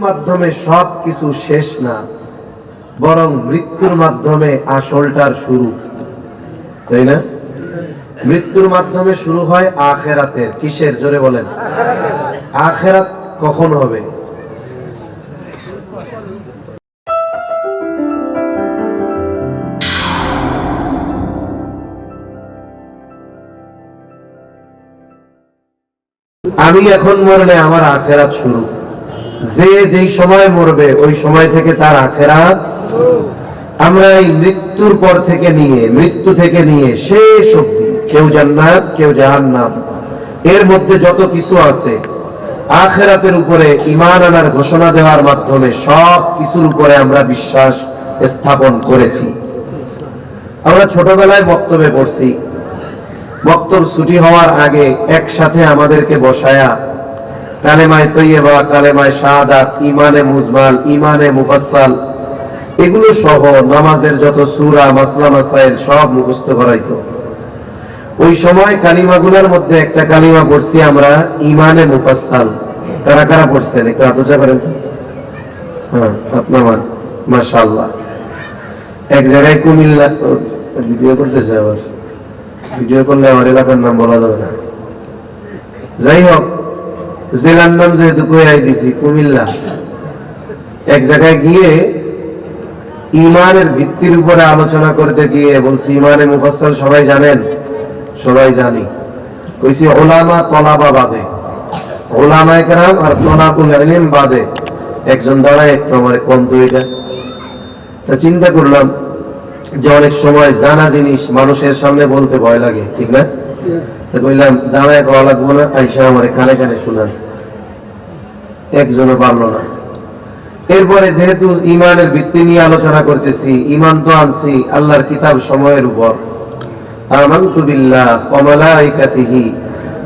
মাধ্যমে সব কিছু শেষ না, বরং মৃত্যুর মাধ্যমে আসলটার শুরু, তাই না? মৃত্যুর মাধ্যমে শুরু হয় আখিরাতের। কিসের? জোরে বলেন। আখিরাত কখন হবে? আমি এখন মরলে আমার আখিরাত শুরু। যে যেই সময় মরবে ওই সময় থেকে তার আখিরাত। আমরা এই মৃত্যুর পর থেকে নিয়ে, মৃত্যু থেকে নিয়ে শেষ অবধি, কেউ জান্নাত কেউ জাহান্নাম, এর মধ্যে যত কিছু আছে আখিরাতের উপরে ঈমান আনার ঘোষণা দেওয়ার মাধ্যমে সব কিছুর উপরে আমরা বিশ্বাস স্থাপন করেছি। আমরা ছোটবেলায় বক্তব্যে পড়ছি, বক্তব্য ছুটি হওয়ার আগে একসাথে আমাদেরকে বসায়া কালেমায়ে তৈয়বা, কালেমায়ে শাহাদাত, ঈমানে মুজমাল, ঈমানে মুফাসসাল এগুলো সহ নামাজের যত সূরা, মাসলা মাসাইল সব মুখস্থ করাইতো। ওই সময় কালিমাগুলোর মধ্যে একটা কালিমা পড়ছি আমরা ঈমানে মুফাসসাল। কারা কারা পড়ছেন একটু হাত উঁচা করেন তো? হ্যাঁ, আপনার মাশাআল্লাহ। এক জায়গায় কুমিল্লা, ভিডিও করতেছে, আবার ভিডিও করলে আমার এলাকার নাম বলা যাবে না। যাই হোক, জেলার নাম যেহেতু কইয়াই দিছি, কুমিল্লা, এক জায়গায় গিয়ে ঈমানের ভিত্তির উপরে আলোচনা করতে গিয়ে বলছি ঈমানে মুফাসসাল সবাই জানেন? সবাই জানি। কইছি উলামা তলাবা বাদে, উলামায়ে কেরাম আর তলাবুল ইলম বাদে। একজন দাঁড়ায় একটু আমার কম তো এটা। তা চিন্তা করলাম যে অনেক সময় জানা জিনিস মানুষের সামনে বলতে ভয় লাগে, ঠিক না? তা কইলাম দাঁড়ায় কওয়া লাগবো না, আইসা আমার কানে কানে শোনান। একজনও পারল না। এরপরে যেহেতু ঈমানের ভিত্তি নিয়ে আলোচনা করতেছি, ঈমান তো আনছি আল্লাহর কিতাব সময়ের উপর। আমানতু বিল্লাহ ওয়া মালাইকাতিহি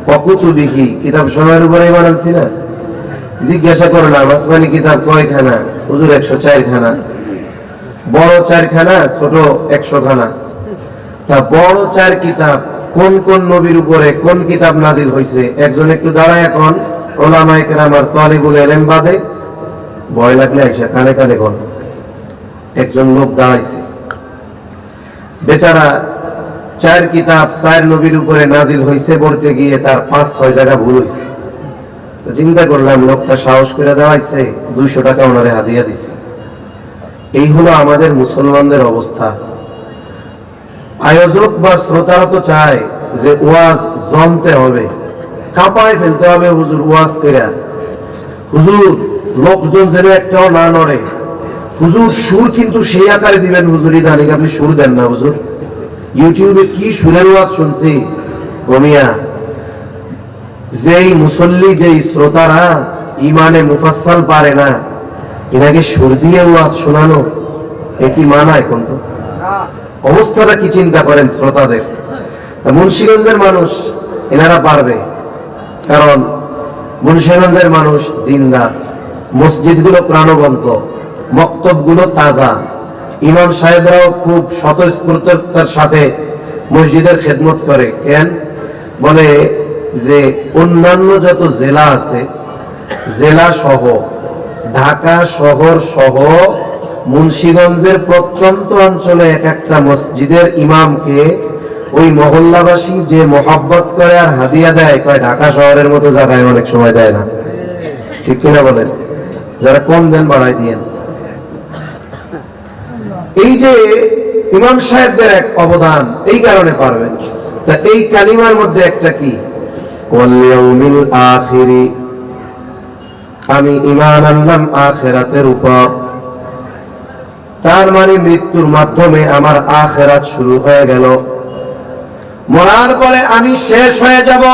ওয়া কুতুবিহি, কিতাব সময়ের উপরে ঈমান আনছি না? জিজ্ঞাসা করলাম আসমানি কিতাব কয়খানা? হুজুর 104 খানা। বড় 4 খানা, ছোট 100 খানা। তা বড় 4 কিতাব কোন কোন নবীর উপরে কোন কিতাব নাজিল হয়েছে? একজন একটু দাঁড়ায় এখন উলামায়ে কেরাম আর তালিবুল ইলম বাদে। ভয় লাগলে আইসা কানে কানে কোন একজন লোক দাঁড়াইছে, বেচারা 4 কিতাব 4 নবীর উপরে নাজিল হয়েছে বলতে গিয়ে তার 5-6 জায়গা ভুল হয়েছে। তো চিন্তা করলাম লোকটা সাহস করে দাঁড়াইছে, 200 টাকা ওনারে হাদিয়া দিছে। এই হলো আমাদের মুসলমানদের অবস্থা। আয়োজক বা শ্রোতারা তো চায় যে ওয়াজ জমতে হবে, কাঁপায় ফেলতে হবে হুজুর ওয়াজ করে, হুজুর লোকজন যেন একটাও না নড়ে, হুজুর সুর কিন্তু সেই আকারে দিবেন, হুজুর ইদানিং আপনি সুর দেন না হুজুর। ইউটিউবে কি সুরের ওয়াজ শুনছি কমিয়া। যেই মুসল্লি, যেই শ্রোতারা ঈমানে মুফাসসাল পারে না, এনাকে সুর দিয়ে ওয়াজ শোনানো এ কি মানায়? কোন তো অবস্থাটা কি চিন্তা করেন শ্রোতাদের। মুন্সিগঞ্জের মানুষ এনারা পারবে, কারণ মুন্সিগঞ্জের মানুষ দিনদার, মসজিদগুলো প্রাণবন্ত, মক্তবগুলো তাজা, ইমাম সাহেবরাও খুব স্বতঃস্ফূর্ততার সাথে মসজিদের খেদমত করে। কেন বলে যে অন্যান্য যত জেলা আছে, জেলা সহ ঢাকা শহর সহ মুন্সিগঞ্জের প্রত্যন্ত অঞ্চলে এক একটা মসজিদের ইমামকে ওই মহল্লাবাসী যে মহব্বত করে আর হাদিয়া দেয়, কয় ঢাকা শহরের মতো জায়গায় অনেক সময় দেয় না, ঠিক কিনা বলেন? যারা কম দেন বাড়াই দিয়েন। এই যে ইমাম সাহেবদের এক অবদান, এই কারণে পারবেন। তা এই কালিমার মধ্যে একটা কি, ওয়াল ইয়াউমিল আখিরি, আমি ঈমান আনলাম আখিরাতের উপর। তার মানে মৃত্যুর মাধ্যমে আমার আখিরাত শুরু হয়ে গেল। মরার পরে আমি শেষ হয়ে যাব,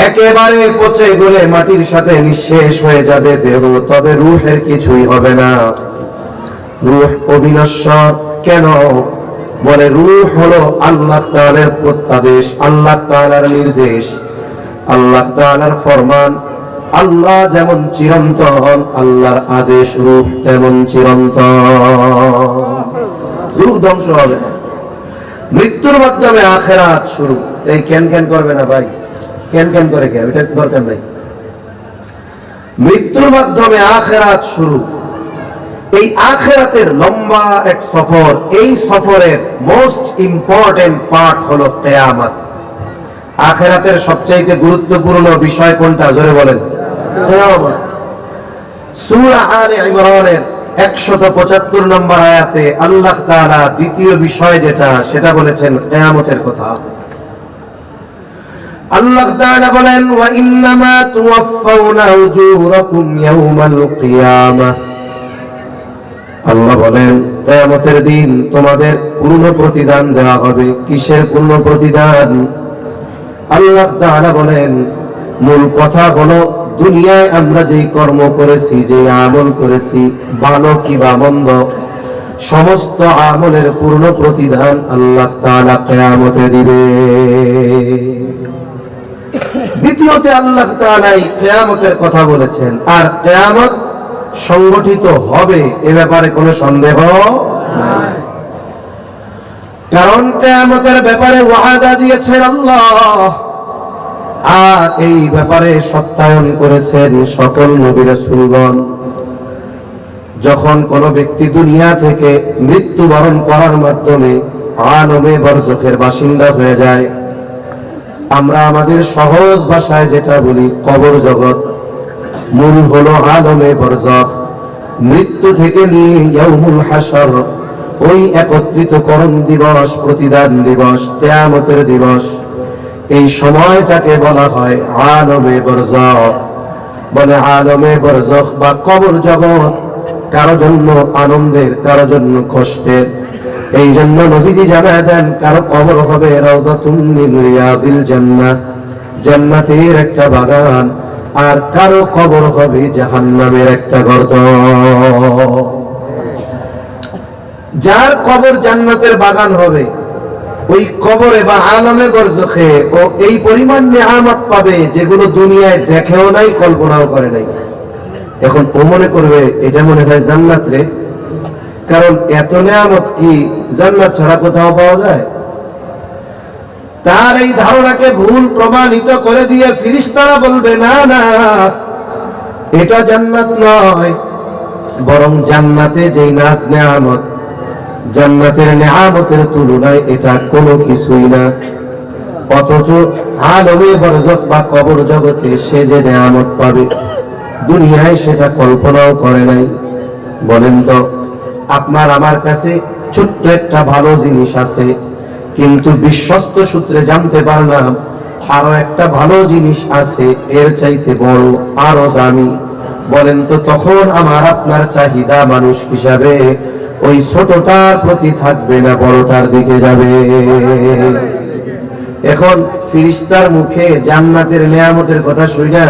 একেবারে পচে গলে মাটির সাথে নিঃশেষ হয়ে যাবে দেহ, তবে রূহের কিছুই হবে না। রূহ অবিনশ্বর। কেন? বলে রূহ হলো আল্লাহ তাআলার প্রত্যাদেশ, আল্লাহ তাআলার নির্দেশ, আল্লাহ তাআলার ফরমান। আল্লাহ যেমন চিরন্তন, আল্লাহর আদেশ রূহ তেমন চিরন্তন। রূহ ধ্বংস হবে না। মৃত্যুর মাধ্যমে আখিরাত শুরু। এই কেন কেন করবে না ভাই, কেন কেন করে কে, এটা দরকার নাই। মৃত্যুর মাধ্যমে আখিরাত শুরু। এই আখিরাতের লম্বা এক সফর, এই সফরের মোস্ট ইম্পর্টেন্ট পার্ট হলো কিয়ামত। আখিরাতের সবচেয়ে গুরুত্বপূর্ণ বিষয় কোনটা জোরে বলেন? কিয়ামত। সূরা আলে ইমরানের 175 নম্বর আয়াতে আল্লাহ তাআলা দ্বিতীয় বিষয় যেটা সেটা বলেছেন কিয়ামতের কথা। আল্লাহ তাআলা বলেন ওয়া ইন্নামা তুওয়াফাউনা উজুরাকুম ইয়াওমাল কিয়ামাহ। আল্লাহ বলেন কিয়ামতের দিন তোমাদের পূর্ণ প্রতিদান দেওয়া হবে। কিসের পূর্ণ প্রতিদান? আল্লাহ তাআলা বলেন মূল কথা হলো দুনিয়ায় আমরা যেই কর্ম করেছি, যে আমল করেছি, ভালো কিংবা মন্দ, সমস্ত আমলের পূর্ণ প্রতিদান আল্লাহ তাআলা কিয়ামতে দিবে। দ্বিতীয়তে আল্লাহ তাআলা এই কিয়ামতের কথা বলেছেন, আর কিয়ামত সংগঠিত হবে এ ব্যাপারে কোনো সন্দেহ নাই। কারণ কিয়ামতের ব্যাপারে ওয়াদা দিয়েছেন আল্লাহ, আর এই ব্যাপারে সত্যায়ন করেছেন সকল নবী রাসূলগণ। যখন কোন ব্যক্তি দুনিয়া থেকে মৃত্যুবরণ করার মাধ্যমে আলমে বরজখের বাসিন্দা হয়ে যায়, আমরা আমাদের সহজ ভাষায় যেটা বলি কবর জগৎ, মূল হলো আলমে বরজখ। মৃত্যু থেকে নিয়ে ইয়াউমুল হাসর, ওই একত্রিতকরণ দিবস, প্রতিদান দিবস, কিয়ামতের দিবস, এই সময়টাকে বলা হয় আলমে বরজখ। বলে আলমে বরজখ বা কবর জগৎ কারো জন্য আনন্দের, কারো জন্য কষ্টের। এই জন্য নবীজি জানায় দেন কারো কবর হবে রাউদাতুম মিন রিয়াদিল জান্নাহ, জান্নাতের একটা বাগান, আর কারো কবর হবে জাহান্নামের একটা গর্ত। যার কবর জান্নাতের বাগান হবে, ওই কবরে বা আলমে বরজখে ও এই পরিমাণ নিয়ামত পাবে যেগুলো দুনিয়ায় দেখেও নাই, কল্পনাও করে নাই। এখন ও মনে করবে এটা মনে হয় জান্নাত রে, কারণ এত নিয়ামত কি জান্নাত ছাড়া কোথাও পাওয়া যায়? তার এই ধারণাকে ভুল প্রমাণিত করে দিয়ে ফেরেশতারা বলবে না না, এটা জান্নাত নয়, বরং জান্নাতে যেই নাজ নিয়ামত, জান্নাতের নিয়ামতের তুলনায় এটা কোনো কিছুই না। অথচ আলমে বরজখ বা কবর জগতে সে যে নিয়ামত পাবে দুনিয়ায় সেটা কল্পনাও করে নাই। বলেন তো, আপনার আমার কাছে ছোট্ট একটা ভালো জিনিস আছে, কিন্তু বিশ্বস্ত সূত্রে জানতে পারলাম আরো একটা ভালো জিনিস আছে এর চাইতে বড়, আরো দামি। বলেন তো তখন আমার আপনার চাহিদা মানুষ হিসাবে ওই ছোটটার প্রতি থাকবে না, বড়টার দিকে যাবে। এখন ফেরেশতার মুখে জান্নাতের নিয়ামতের কথা শুনি না,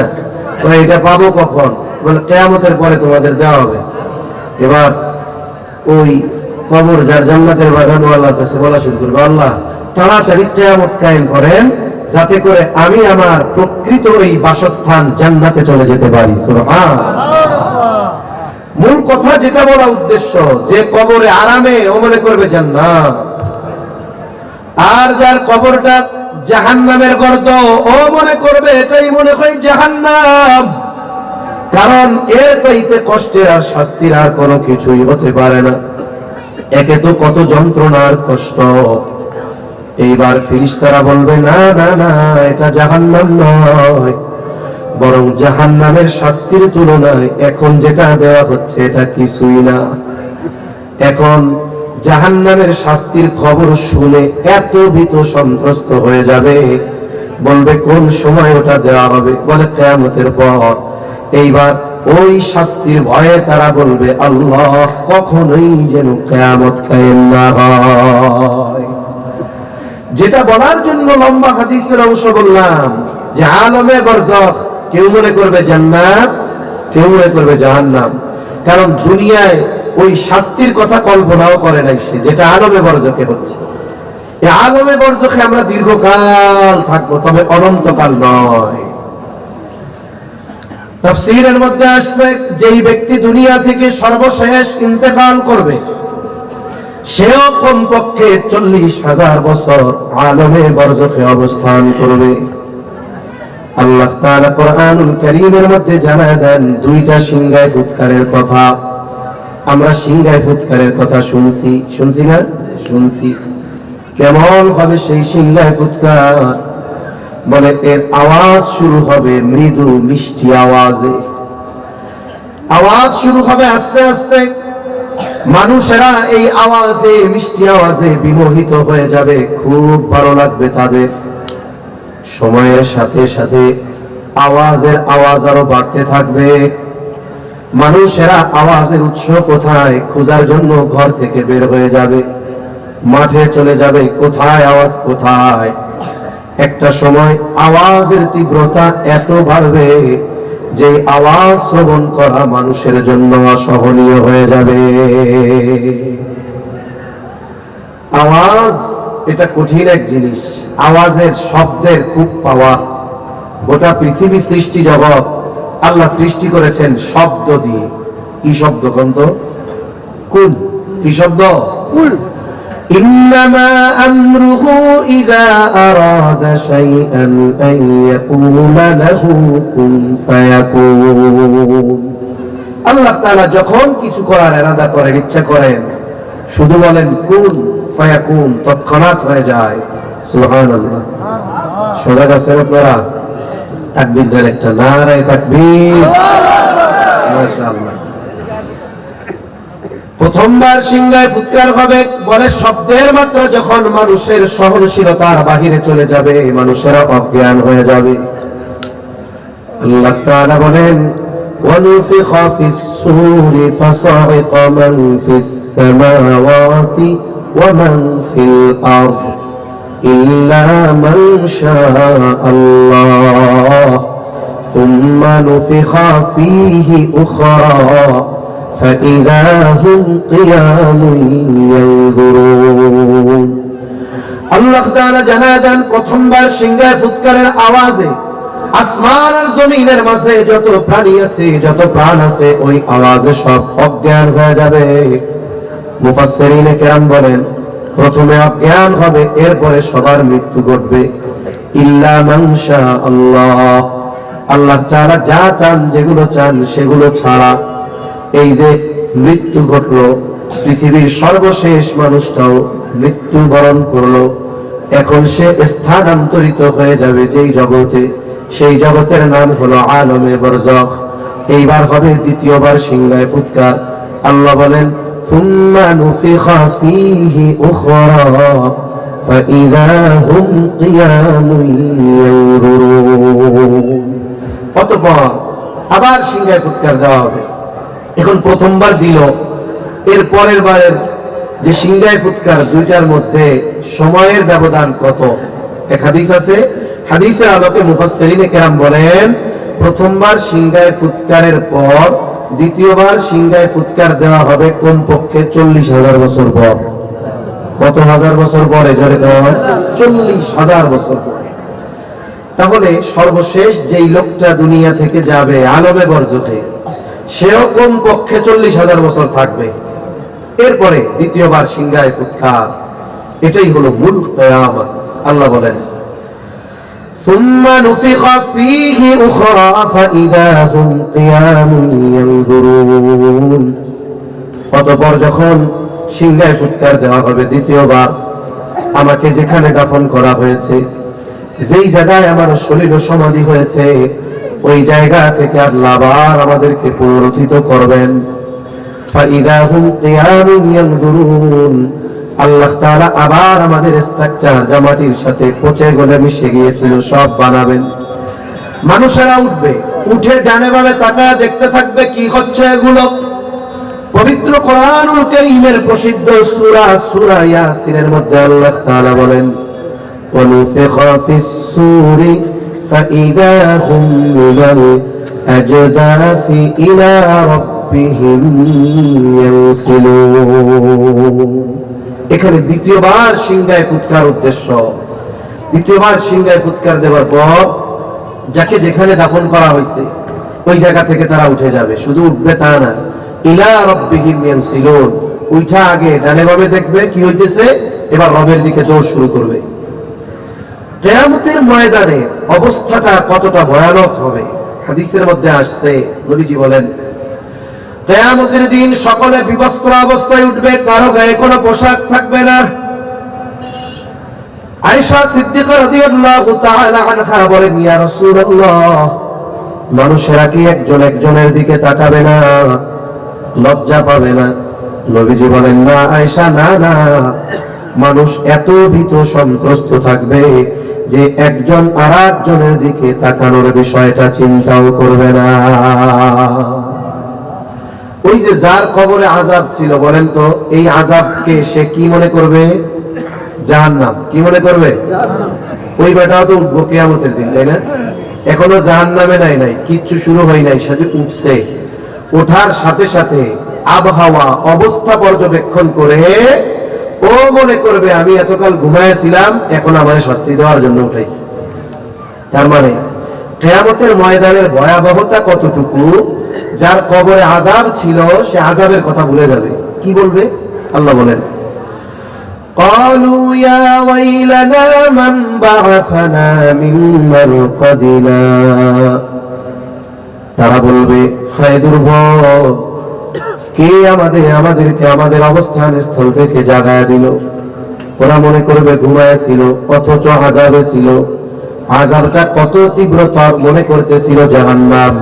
এটা পাবো কখন? বলে কিয়ামতের পরে তোমাদের দেওয়া হবে। এবার ওই কবর যার জান্নাতের বাগান আল্লাহর কাছে বলা শুরু করবে, আল্লাহ তাড়াতাড়ি কিয়ামত কায়েম করেন যাতে করে আমি আমার প্রকৃত এই বাসস্থান জান্নাতে চলে যেতে পারি। সুবহানাল্লাহ। মূল কথা যেটা বলা উদ্দেশ্য, যে কবরে আরামে ও মনে করবে জান্নাত, আর যার কবরটা জাহান্নামের গর্ত ও মনে করবে এটাই মনে হয় জাহান্নাম। কারণ এর চাইতে কষ্টের আর শাস্তির আর কোনো কিছুই হতে পারে না। একে তো কত যন্ত্রণার কষ্ট। এইবার ফেরেশতারা বলবে না না না, এটা জাহান্নাম নয়, বরং জাহান্নামের শাস্তির তুলনায় এখন যেটা দেওয়া হচ্ছে এটা কিছুই না। এখন জাহান্নামের শাস্তির খবর শুনে এত ভীত সন্ত্রস্ত হয়ে যাবে, বলবে কোন সময় ওটা দেওয়া হবে? বলে কিয়ামতের পর। এইবার ওই শাস্তির ভয়ে তারা বলবে আল্লাহ কখনোই যেন কিয়ামত কায়েম না হয়। যেটা বলার জন্য লম্বা হাদিসের অংশ বললাম যে আলমে বরজখ কেউ মনে করবে জান্নাত, কেউ মনে করবে জাহান্নাম। কারণ দুনিয়ায় ওই শাস্তির কথা কল্পনাও করে নাই সে, যেটা আলমে বরজখে হচ্ছে। এই আলমে বরজখে আমরা দীর্ঘকাল থাকবো, তবে অনন্তকাল নয়। তাফসীরের মধ্যে আসছে যেই ব্যক্তি দুনিয়া থেকে সর্বশেষ ইন্তেকাল করবে সেও কমপক্ষে 40,000 বছর আলমে বরজখে অবস্থান করবে। আল্লাহ তাআলা কোরআনুল কারীমের মধ্যে জানায় দেন দুইটা সিংহায় ফুৎকারের কথা। আমরা সিংহায় ফুৎকারের কথা শুনছি না? শুনছি। কেমন হবে সেই সিংহায় ফুৎকার? বলে এর আওয়াজ শুরু হবে মৃদু মিষ্টি আওয়াজে। আওয়াজ শুরু হবে আস্তে আস্তে। মানুষেরা এই আওয়াজে, মিষ্টি আওয়াজে বিমোহিত হয়ে যাবে, খুব ভালো লাগবে তাদের। সময়ের সাথে সাথে আওয়াজের আওয়াজ আরো বাড়তে থাকবে। মানুষেরা আওয়াজের উৎস কোথায় খোঁজার জন্য ঘর থেকে বের হয়ে যাবে, মাঠে চলে যাবে, কোথায় আওয়াজ কোথায়। একটা সময় আওয়াজের তীব্রতা এত বাড়বে যে আওয়াজ শ্রবণ করা মানুষের জন্য অসহনীয় হয়ে যাবে। আওয়াজ এটা কঠিন এক জিনিস। আওয়াজের শব্দের খুব পাওয়া। গোটা পৃথিবী সৃষ্টি জগৎ আল্লাহ সৃষ্টি করেছেন শব্দ দিয়ে। কি শব্দ কন্ত? কুল। কি শব্দ? কুল। إنما أمره إذا أراد شيئا أن يقول له كن فيكون। আল্লাহ তাআলা যখন কিছু করার ইরাদা করেন, ইচ্ছা করেন, শুধু বলেন কুন ফায়াকুন, তৎক্ষণাৎ হয়ে যায়। সুবহানাল্লাহ। শোনা যাচ্ছে আপনারা? তাকবীর দেন একটা, নারায়ে তাকবীর। মাশাআল্লাহ। প্রথমবার সিংহায় ফুৎকার হবে, বলে শব্দের মাত্রা যখন মানুষের সহনশীলতার বাহিরে চলে যাবে, মানুষেরা অজ্ঞান হয়ে যাবে। আল্লাহ তাআলা বলেন وَنُفِخَ فِي الصُّورِ فَصَعِقَ مَنْ فِي السَّمَاوَاتِ وَمَنْ فِي الْأَرْضِ إِلَّا مَنْ شَاءَ اللَّهُ ثُمَّ نُفِخَ فِيهِ أُخْرَى فَإِذَا هُمْ قِيَامٌ يَنظُرُونَ। আল্লাহ তাআলা জানায় দেন প্রথমবার সিংহায় ফুৎকারের আওয়াজে আসমান আর জমিনের মাঝে যত প্রাণী আছে, যত প্রাণ আছে, ওই আওয়াজে সব অজ্ঞান হয়ে যাবে। মুফাসসিরিনে কেরাম বলেন প্রথমে অজ্ঞান হবে, এরপরে সবার মৃত্যু ঘটবে। ইল্লা মান শা আল্লাহ, আল্লাহ তাআলা যা চান, যেগুলো চান সেগুলো ছাড়া। এই যে মৃত্যু ঘটলো, পৃথিবীর সর্বশেষ মানুষটাও মৃত্যুবরণ করলো। এখন সে স্থানান্তরিত হয়ে যাবে যেই জগতে, সেই জগতের নাম হলো আলমে বরজখ। এইবার হবে দ্বিতীয়বার সিংহায় ফুৎকার। আল্লাহ বলেন সুম্মা নুফিখা ফীহি উখরা ফাইযা হুম কিয়ামুন ইয়ানজুরুন। অতঃপর আবার সিংহায় ফুৎকার দেওয়া হবে। এখন প্রথমবার দিল, এর পরের বারের যে সিংহায় ফুৎকার, দুইটার মধ্যে সময়ের ব্যবধান কত? এক হাদিস আছে, হাদিসের আলোকে মুফাসসিরিনে কেরাম বলেন প্রথমবার সিংহায় ফুৎকারের পর দ্বিতীয়বার সিংহায় ফুৎকার দেওয়া হবে কমপক্ষে 40,000 বছর পর। কত হাজার বছর পরে? জোরে দেওয়া হয় 40,000 বছর পরে। তাহলে সর্বশেষ যেই লোকটা দুনিয়া থেকে যাবে আলমে বরজখে, সেও কমপক্ষে 40,000 বছর থাকবে। এরপরে দ্বিতীয়বার সিংহায় ফুৎকার, এটাই হলো মূল কিয়ামত। আল্লাহ বলেন ثم نفخ فيه أخرى فإذا هم قيام ينظرون। অতঃপর যখন সিংহায় ফুৎকার দেওয়া হবে দ্বিতীয়বার, আমাকে যেখানে দাফন করা হয়েছে, যেই জায়গায় আমার শরীর সমাধি হয়েছে, ওই জায়গা থেকে আল্লাহ আবার আমাদেরকে পুনরুত্থিত করবেন। فإذا هم قيام ينظرون। আল্লাহ তাআলা আবার আমাদের স্ট্রাকচার যা মাটির সাথে পচে গলে মিশে গিয়েছিল সব বানাবেন। মানুষেরা উঠবে, উঠে ডানে বামে তাকায় দেখতে থাকবে কি হচ্ছে এগুলো। পবিত্র কোরআনুল কারীমের প্রসিদ্ধ সূরা ইয়াসিনের মধ্যে আল্লাহ তাআলা বলেন ওয়ানুফিখা ফিস-সূরি ফাইযা হুম মিনাল আজদাথি ইলা রাব্বিহিম ইয়ানসিলুন। এখানে দ্বিতীয়বার সিংহায় ফুৎকার উদ্দেশ্য। দ্বিতীয়বার সিংহায় ফুৎকার দেওয়ার পর যাকে যেখানে দাফন করা হয়েছে ওই জায়গা থেকে তারা উঠে যাবে। শুধু উঠবে তা না, ইলা রাব্বিহিম ইয়ানসিলুন, উঠা আগে ডানে বামে দেখবে কি হইতেছে, এবার রবের দিকে দৌড় শুরু করবে। কিয়ামতের ময়দানে অবস্থাটা কতটা ভয়ানক হবে হাদিসের মধ্যে আসছে। নবীজি বলেন, কিয়ামতের দিন সকলে বিবস্ত্র অবস্থায় উঠবে, কারো গায়ে কোনো পোশাক থাকবে না। আয়েশা সিদ্দিকা রাদিয়াল্লাহু তাআলা আনহা বলেন, ইয়া রাসূলুল্লাহ, মানুষেরা কি একজন একজনের দিকে তাকাবে না, লজ্জা পাবে না? নবীজি বলেন, না আয়েশা, না না, মানুষ এত ভীত সন্ত্রস্ত থাকবে যে একজন আরেকজনের দিকে তাকানোর বিষয়টা চিন্তাও করবে না। ওই যে যার কবরে আযাব ছিল, বলেন তো এই আযাবকে সে কি মনে করবে? জাহান্নাম। কি মনে করবে? ওই বেটাও তো উঠবো কিয়ামতের দিন, তাই না? এখনো জাহান্নামে নাই, কিচ্ছু শুরু হয় নাই, সাথে উঠছে। ওঠার সাথে সাথে আবহাওয়া অবস্থা পর্যবেক্ষণ করে ও মনে করবে আমি এতকাল ঘুমাইছিলাম, এখন আমাদের শাস্তি দেওয়ার জন্য উঠাইছে। তার মানে কিয়ামতের ময়দানের ভয়াবহতা কতটুকু, যার কবরে আযাব ছিল সে আযাবের কথা ভুলে যাবে। কি বলবে? আল্লাহ বলেন, قالوا يا ويلنا من بعثنا من مرقدنا, তারা বলবে, হায় দুর্ভোগ, কে আমাদেরকে আমাদের অবস্থান স্থল থেকে জাগায়া দিল। ওরা মনে করবে ঘুমায় ছিল, অথচ আযাবে ছিল। আযাবটা কত তীব্রতর মনে করতেছিল জাহান্নাম,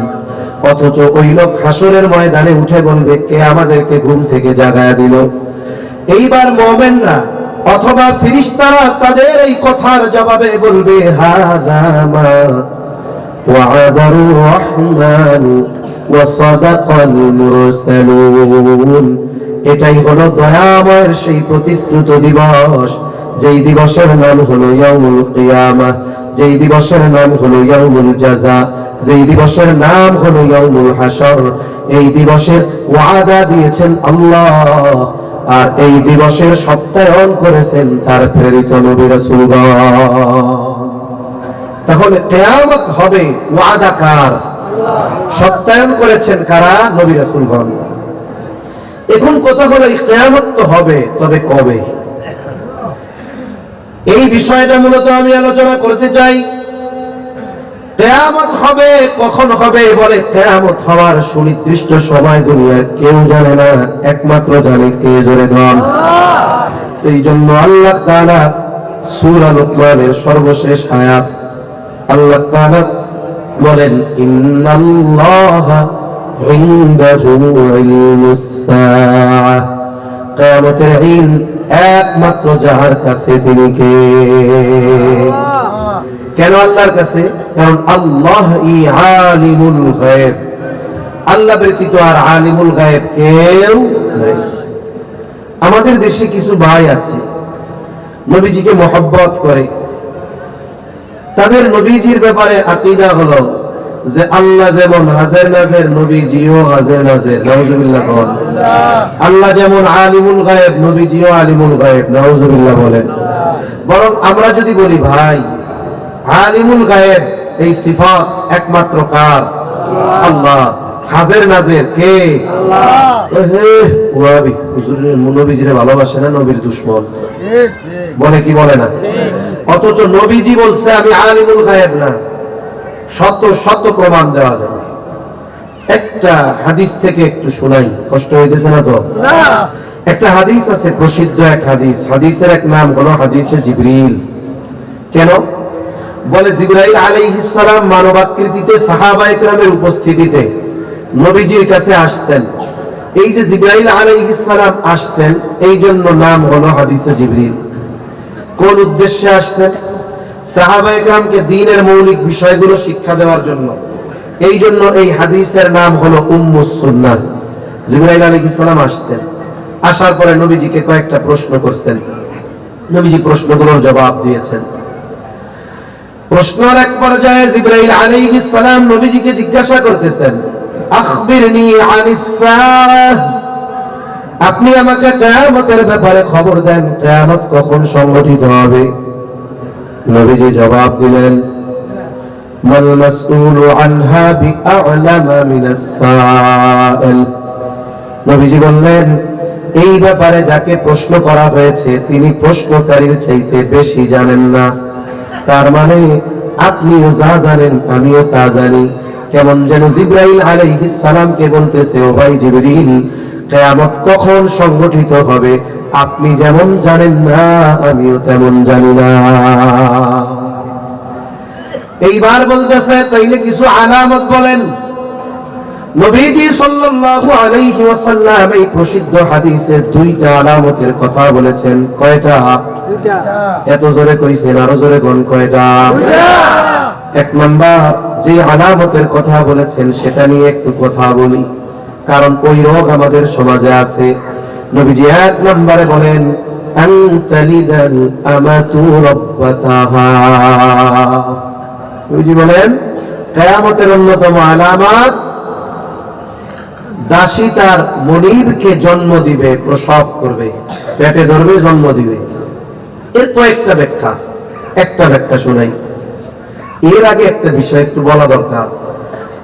অথচ ওই লোক হাসরের ময়দানে উঠে বলবে, কে আমাদেরকে ঘুম থেকে জাগায়া দিল। এইবার মুমিনরা অথবা ফেরেশতারা তাদের এই কথার জবাবে বলবে, হাযা মা ওয়া'দার রাহমান ওয়া সাদাকাল মুরসালুন, এটাই হলো দয়াময়ের সেই প্রতিশ্রুত দিবস, যেই দিবসের নাম হলো ইয়াউমুল কিয়ামah, যেই দিবসের নাম হলো ইয়াউমুল জাযা, যেই দিবসের নাম হলো ইয়াউমুল হাসর। এই দিবসের ওয়াদা দিয়েছেন আল্লাহ, আর এই দিবসের সত্যায়ন করেছেন তার প্রেরিত নবী রাসূলগণ। তাহলে কিয়ামত হবে, ওয়াদা কার? সত্যায়ন করেছেন কারা? নবী রাসূলগণ। এখন কথা হলো এই কিয়ামত তো হবে, তবে কবে? এই বিষয়টা মূলত আমি আলোচনা করতে চাই। কিয়ামত হবে, কখন হবে? বলে কিয়ামত হওয়ার সুনির্দিষ্ট সময় দুনিয়ার কেউ জানে না, একমাত্র জানে কে? জোরে বলেন। এই জন্য আল্লাহ তাআলা সূরা লুকমানের সর্বশেষ আয়াত আল্লাহ তাআলা বলেন, ইন্নাল্লাহা ইনদাহু ইলমুস সাআহ, কিয়ামতের ইলম একমাত্র যার কাছে তিনি কে? কেন আল্লাহর কাছে? কারণ আল্লাহ আলিমুল গায়ব, আল্লাহ ব্যতীত আর আলিমুল গায়ব কেউ নাই। আমাদের দেশে কিছু ভাই আছে নবীজিকে মহব্বত করে, তাদের নবীজির ব্যাপারে আকীদা হলো যে আল্লাহ যেমন হাজির নাজির, নবীজিও হাজির নাজির। নাউজুবিল্লাহ বলেন। আল্লাহ যেমন আলিমুল গায়ব, নবীজিও আলিমুল গায়ব। নাউজুবিল্লাহ বলেন। বরং আমরা যদি বলি, ভাই আলিমুল গায়ব এই সিফাত একমাত্র কার? আল্লাহ। হাজির নাজির কে? আল্লাহ। হুজুরের নবীজিরে ভালোবাসে না, নবীর দুশমন বলে কি বলে না? অথচ নবীজি বলছে আমি আলিমুল গায়ব না। শত প্রমাণ দেওয়া যাবে। একটা হাদিস থেকে একটু শোনাই, কষ্ট হইতেছে না তো? একটা হাদিস আছে, প্রসিদ্ধ এক হাদিস। হাদিসের এক নাম হলো হাদিসে জিবরিল। কেন? বলে জিবরাইল আলাইহিস সালাম মানবাকৃতিতে সাহাবায়ে কেরামের উপস্থিতিতে নবীজির কাছে আসছেন। এই যে জিবরাইল আলাইহিস সালাম আসছেন, এই জন্য নাম হলো হাদিসে জিবরিল। কোন উদ্দেশ্যে আসছেন? সাহাবায়ে কেরামকে দ্বীনের মৌলিক বিষয়গুলো শিক্ষা দেওয়ার জন্য। এই জন্য এই হাদিসের নাম হলো উম্মুস সুন্নাহ। জিবরাইল আলাইহিস সালাম আসছেন, আসার পরে নবীজিকে কয়েকটা প্রশ্ন করছেন। নবীজি প্রশ্নগুলোর জবাব দিয়েছেন। প্রশ্নের এক পর্যায়ে জিবরাইল আলাইহিস সালাম নবীজিকে জিজ্ঞাসা করতেছেন, আখবিরনি আনিস সাআহ, আপনি আমাকে কিয়ামতের ব্যাপারে খবর দেন, কিয়ামত কখন সংঘটিত হবে? নবীজি জবাব দিলেন, মাল মাসউলু আনহা বিআ'লামা মিনাস সাইল। নবীজি বললেন, এই ব্যাপারে যাকে প্রশ্ন করা হয়েছে তিনি প্রশ্নকারীর চাইতে বেশি জানেন না। তার মানে আপনিও যা জানেন আমিও তা জানি। কেমন যেন জিবরাইল আলাইহিস সালামকে বলতেছে, ও ভাই জিবরিল, কিয়ামত কখন সংগঠিত হবে আপনি যেমন জানেন না আমিও তেমন জানি না। এইবার বলতেছে, তাইলে কিছু আলামত বলেন। নবীজি সাল্লাল্লাহু আলাইহি ওয়াসাল্লাম এই প্রসিদ্ধ হাদিসে দুইটা আলামতের কথা বলেছেন। কয়টা? দুইটা। এত জোরে কইছেন, আরো জোরে কোন কয়টা? দুইটা। এক নাম্বার যে আলামতের কথা বলেছেন সেটা নিয়ে একটু কথা বলি, কারণ ওই রোগ আমাদের সমাজে আছে। নবীজি এক নম্বরে বলেন, আনতালিদাল আমাতু রাব্বাতাহা। নবীজি বলেন কিয়ামতের অন্যতম আলামত দাসী তার মনিবকে জন্ম দিবে, প্রসব করবে, পেটে ধরবে, জন্ম দিবে। এর কয়েকটা ব্যাখ্যা, একটা ব্যাখ্যা শোনাই। এর আগে একটা বিষয় একটু বলা দরকার।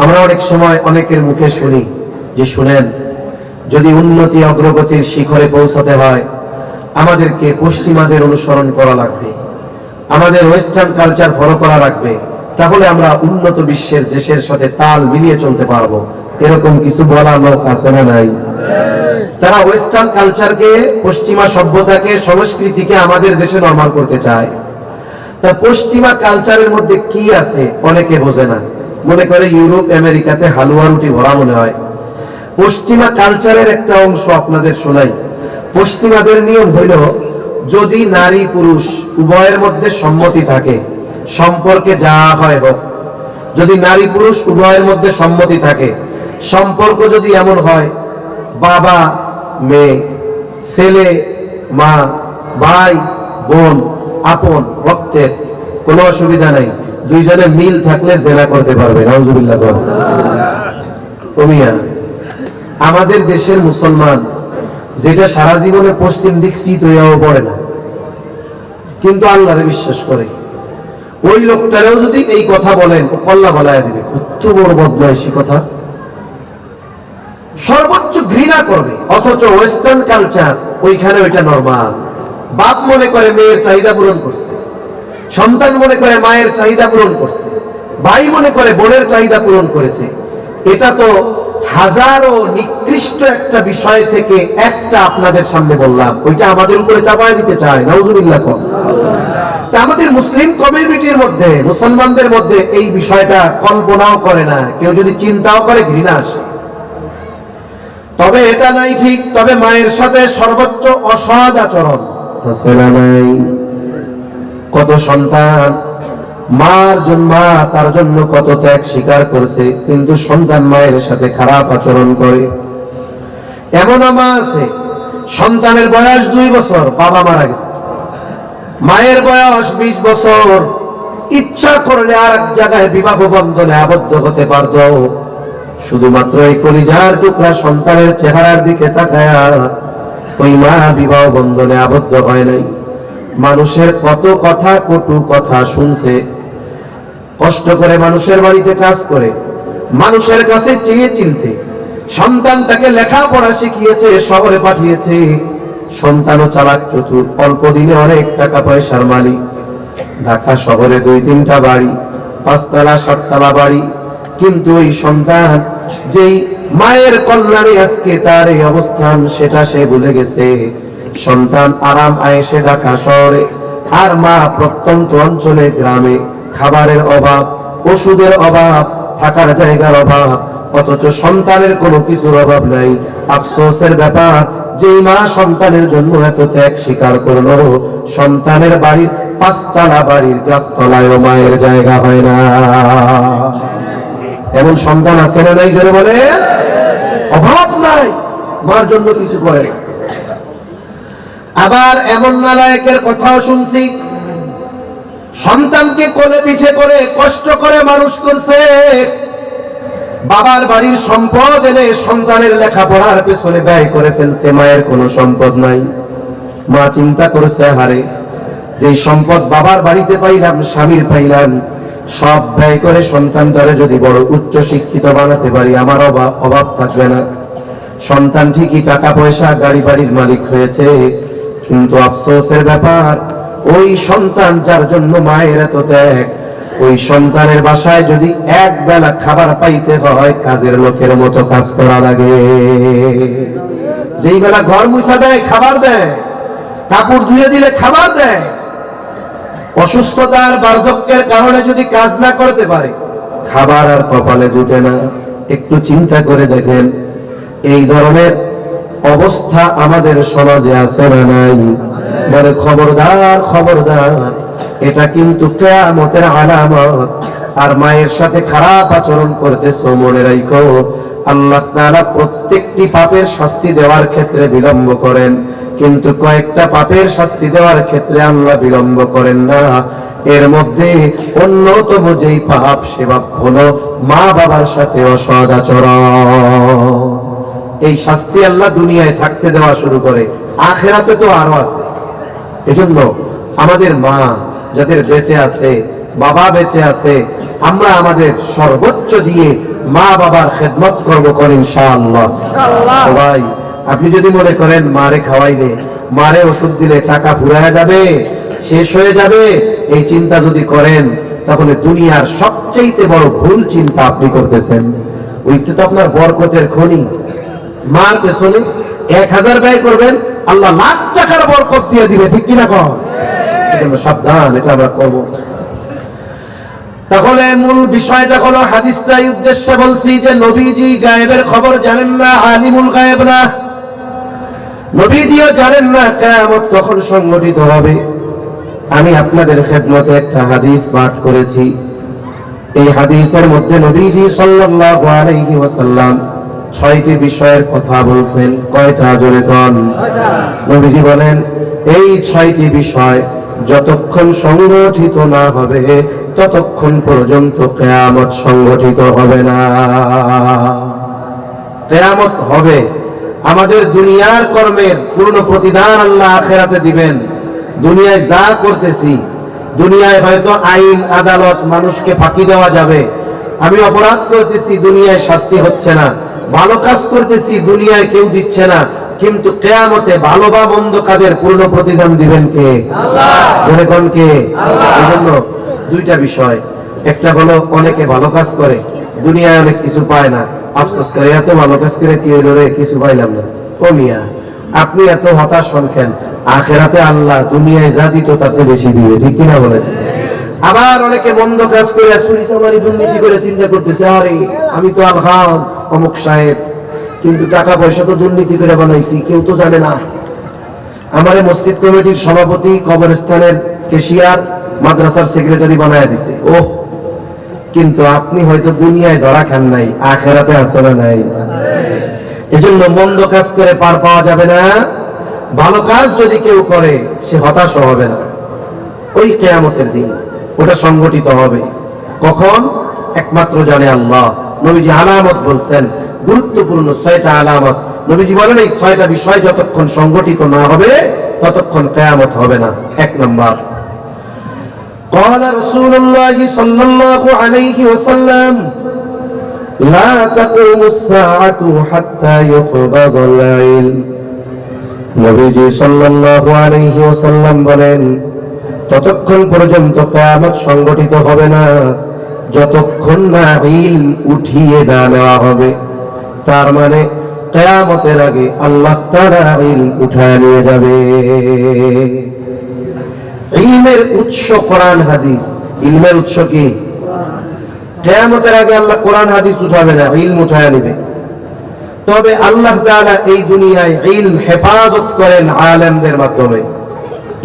আমরা অনেক সময় অনেকের মুখে শুনি যে, শুনেন, যদি উন্নতি অগ্রগতির শিখরে পৌঁছাতে হয় আমাদেরকে পশ্চিমাদের অনুসরণ করা লাগবে, আমাদের ওয়েস্টার্ন কালচার ফলো করা লাগবে, তাহলে আমরা উন্নত বিশ্বের দেশের সাথে তাল মিলিয়ে চলতে পারবো। এরকম কিছু বলা লোক আছে না নাই? তারা ওয়েস্টার্ন কালচারকে, পশ্চিমা সভ্যতাকে, সংস্কৃতিকে আমাদের দেশে নরমাল করতে চায়। তা পশ্চিমা কালচারের মধ্যে কি আছে অনেকে বোঝে না, মনে করে ইউরোপ আমেরিকাতে হালুয়া রুটি ভরা মনে হয়। পশ্চিমা কালচারের একটা অংশ আপনাদের শোনাই। পশ্চিমাদের নিয়ম হইল, যদি নারী পুরুষ উভয়ের মধ্যে সম্মতি থাকে, সম্পর্কে যা হয় হোক, যদি নারী পুরুষ উভয়ের মধ্যে সম্মতি থাকে, সম্পর্ক যদি এমন হয় বাবা মেয়ে, ছেলে মা, ভাই বোন, আপন রক্তের, কোনো অসুবিধা নাই, দুইজনে মিল থাকলে জেনা করতে পারবে। নাউজুবিল্লাহ। আমাদের দেশের মুসলমান যেটা সারা জীবনে পশ্চিম দিক শীত হইয়াও পড়ে না, কিন্তু আল্লাহরে বিশ্বাস করে, ওই লোকটারেও যদি এই কথা বলেন ও কল্লা বলায় দিবে। কত বড় বদমাইশি কথা, সর্বোচ্চ ঘৃণা করবে। অথচ ওয়েস্টার্ন কালচার, ওইখানে ওইটা নরমাল। বাপ মনে করে মেয়ের চাহিদা পূরণ করছে, সন্তান মনে করে মায়ের চাহিদা পূরণ করছে, ভাই মনে করে বোনের চাহিদা পূরণ করেছে। এটা তো হাজারো নিকৃষ্ট একটা বিষয় থেকে একটা আপনাদের সামনে বললাম, ওইটা আমাদের উপরে চাপায় দিতে চায়। নাউজুবিল্লাহ। আমাদের মুসলিম কমিউনিটির মধ্যে, মুসলমানদের মধ্যে এই বিষয়টা কল্পনাও করে না, কেউ যদি চিন্তাও করে ঘৃণা আসে। তবে এটা নাই ঠিক, তবে মায়ের সাথে সর্বোচ্চ অসৎ আচরণ আছে না নাই? কত সন্তান মার জন্য, তার জন্য কত ত্যাগ স্বীকার করছে, কিন্তু সন্তান মায়ের সাথে খারাপ আচরণ করে। এমন মা আছে, সন্তানের বয়স 2 বছর, বাবা মারা গেছে, মায়ের বয়স 20 বছর, ইচ্ছা করলে আর এক জায়গায় বিবাহ বন্ধনে আবদ্ধ হতে পারত, শুধুমাত্র এই কলিজার টুকরা সন্তানের চেহারার দিকে তাকায়া ওই মা বিবাহ বন্ধনে আবদ্ধ হয় নাই। মানুষের কত কথা, কটু কথা শুনছে, কষ্ট করে মানুষের বাড়িতে কাজ করে, মানুষের কাছে চেয়ে চিনতে সন্তানটাকে লেখাপড়া শিখিয়েছে, শহরে পাঠিয়েছে। সন্তানও চালাক চতুর, অল্প দিনে অনেক টাকা পয়সার মালিক, ঢাকা শহরে 2-3টা বাড়ি, 5তলা 7তলা বাড়ি। কিন্তু এই সন্তান যেই মায়ের কল্যাণে আজকে তার এই অবস্থান, সেটা সে ভুলে গেছে। সন্তান আরাম আয়েশে ঢাকা শহরে, আর মা প্রত্যন্ত অঞ্চলে, গ্রামে, খাবারের অভাব, ওষুধের অভাব, থাকার জায়গার অভাব, অথচ সন্তানের কোনো কিছুর অভাব নাই। আফসোসের ব্যাপার, যেই মা সন্তানের জন্য এত ত্যাগ স্বীকার করলো, সন্তানের বাড়ির 5তলা বাড়ির গাছতলায়ও মায়ের জায়গা হয় না। এমন সন্তান আছে না নাই? জোরে বলে। অভাব নাই, মার জন্য কিছু করে না। আবার এমন নালায়েকের কথাও শুনছি, সন্তানকে কোলে পিঠে করে কষ্ট করে মানুষ করছে, বাবার বাড়ির সম্পদ এনে সন্তানের লেখাপড়ার পেছনে ব্যয় করে ফেলছে, মায়ের কোনো সম্পদ নাই। মা চিন্তা করছে, হারে যে সম্পদ বাবার বাড়িতে পাইলাম, স্বামীর পাইলাম, সব ব্যয় করে সন্তানটারে যদি বড় উচ্চ শিক্ষিত বানাতে পারি, আমার অভাব থাকবে না। সন্তান ঠিকই টাকা পয়সা গাড়ি বাড়ির মালিক হয়েছে, কিন্তু আফসোসের ব্যাপার, ওই সন্তান যার জন্য মায়ের এত ত্যাগ, ওই সন্তানের বাসায় যদি এক বেলা খাবার পাইতে হয় কাজের লোকের মতো কাজ করা লাগে। যেই বেলা ঘর মুছা দেয় খাবার দেয়, কাপড় ধুয়ে দিলে খাবার দেয়, অসুস্থতার বার্ধক্যের কারণে যদি কাজ না করতে পারে খাবার আর কপালে জুটে না। একটু চিন্তা করে দেখেন এই ধরনের অবস্থা আমাদের সমাজে আছে না নাই? বলে খবরদার খবরদার, এটা কিন্তু কিয়ামতের আলামত। আর মায়ের সাথে খারাপ আচরণ করতেছো, মনে রাখো আল্লাহ তাআলা প্রত্যেকটি পাপের শাস্তি দেওয়ার ক্ষেত্রে বিলম্ব করেন, কিন্তু কয়েকটা পাপের শাস্তি দেওয়ার ক্ষেত্রে আল্লাহ বিলম্ব করেন না। এর মধ্যে অন্যতম যেই পাপ, সে পাপ হলো মা বাবার সাথে অসৎ আচরণ। এই শাস্তি আল্লাহ দুনিয়ায় থাকতে দেওয়া শুরু করে, আখিরাতে তো আরো আছে। এজন্য আমাদের মা যাদের বেঁচে আছে, বাবা বেঁচে আছে, আমরা আমাদের সর্বোচ্চ দিয়ে মা বাবার খেদমত করবো করে ইনশাআল্লাহ। সবাই আপনি যদি মনে করেন মারে খাওয়াইলে, মারে ওষুধ দিলে টাকা ফুরায়া যাবে, শেষ হয়ে যাবে, এই চিন্তা যদি করেন তাহলে দুনিয়ার সবচেয়ে বড় ভুল চিন্তা আপনি করতেছেন। ওইটা তো আপনার বরকতের খনি। মার পেছনে 1000 ব্যয় করবেন, আল্লাহ লাখ টাকার বরকত দিয়ে দিবে, ঠিক কিনা কন? সাবধান, এটা আমরা করবো। তাহলে মূল বিষয়টা হলো, হাদিসটাই উদ্দেশ্যে বলছি যে নবীজি গায়েবের খবর জানেন না, আলিমুল গায়েব না। নবীজিও জানেন না কিয়ামত কখন সংঘটিত হবে। আমি আপনাদের খেদমতে একটা হাদিস পাঠ করেছি। এই হাদিসের মধ্যে নবীজি সাল্লাল্লাহু আলাইহি ওয়াসাল্লাম 6টি বিষয়ের কথা বলছেন। কয়টা? জোরে কোন। নবীজি বলেন এই 6টি বিষয় যতক্ষণ সংগঠিত না হবে ততক্ষণ পর্যন্ত কিয়ামত সংগঠিত হবে না। কিয়ামত হবে, আমাদের দুনিয়ার কর্মের পূর্ণ প্রতিদান আল্লাহ আখিরাতে দিবেন। দুনিয়ায় যা করতেছি, দুনিয়ায় হয়তো আইন আদালত মানুষকে ফাঁকি দেওয়া যাবে, আমি অপরাধ করতেছি দুনিয়ায় শাস্তি হচ্ছে না, ভালো কাজ করতেছি দুনিয়ায় কেউ দিচ্ছে না, কিন্তু কিয়ামতে ভালো বা মন্দ কাজের পূর্ণ প্রতিদান দিবেন কে? আল্লাহ। কোন কে? আল্লাহ। এজন্য দুইটা বিষয়, একটা হলো অনেকে ভালো কাজ করে দুনিয়ায় অনেক কিছু পায় না, আফসোস করে এত ভালো কাজ করে কি হলো রে, কিছু পাইলাম না। ও মিয়া, আপনি এত হতাশ হন কেন? আখিরাতে আল্লাহ দুনিয়ায় যা দিত তার চেয়ে বেশি দিবে, ঠিক কিনা বলেন? আবার অনেকে মন্দ কাজ করে চুরি চামারি দুর্নীতি করে চিন্তা করতেছে, আরে আমি তো আলহাজ অমুক সাহেব, কিন্তু টাকা পয়সা তো দুর্নীতি করে বানাইছি, কেউ তো জানে না। আমারে মসজিদ কমিটির সভাপতি, কবরস্থানের ক্যাশিয়ার, মাদ্রাসার সেক্রেটারি বানায় দিছে। ওহ, কিন্তু আপনি হয়তো দুনিয়ায় ধরা খান নাই, আখিরাতে আছে না নাই? এজন্য মন্দ কাজ করে পার পাওয়া যাবে না। ভালো কাজ যদি কেউ করে সে হতাশ হবে না। ওই কিয়ামতের দিন ওটা সংগঠিত হবে। কখন? একমাত্র জানে আল্লাহ। নবীজি আলামত বলছেন, গুরুত্বপূর্ণ 6টা আলামত। নবীজি বলেন এই 6টা বিষয় যতক্ষণ সংগঠিত না হবে ততক্ষণ কিয়ামত হবে না। 1 নম্বর, قال رسول الله صلى الله عليه وسلم لا تقوم الساعة حتى يقبض العلم। নবীজি সাল্লাল্লাহু আলাইহি ওয়াসাল্লাম বলেন ততক্ষণ পর্যন্ত কিয়ামত সংগঠিত হবে না যতক্ষণ না ইলম উঠিয়ে নেওয়া হবে। তার মানে কিয়ামতের আগে আল্লাহ তাআলা ইলম উঠায় নিয়ে যাবে। ইলমের উৎস কোরআন হাদিস। ইলমের উৎস কি? কিয়ামতের আগে আল্লাহ কোরআন হাদিস উঠাবে না, ইলম উঠায় নেবে। তবে আল্লাহ তাআলা এই দুনিয়ায় ইলম হেফাজত করেন আলেমদের মাধ্যমে।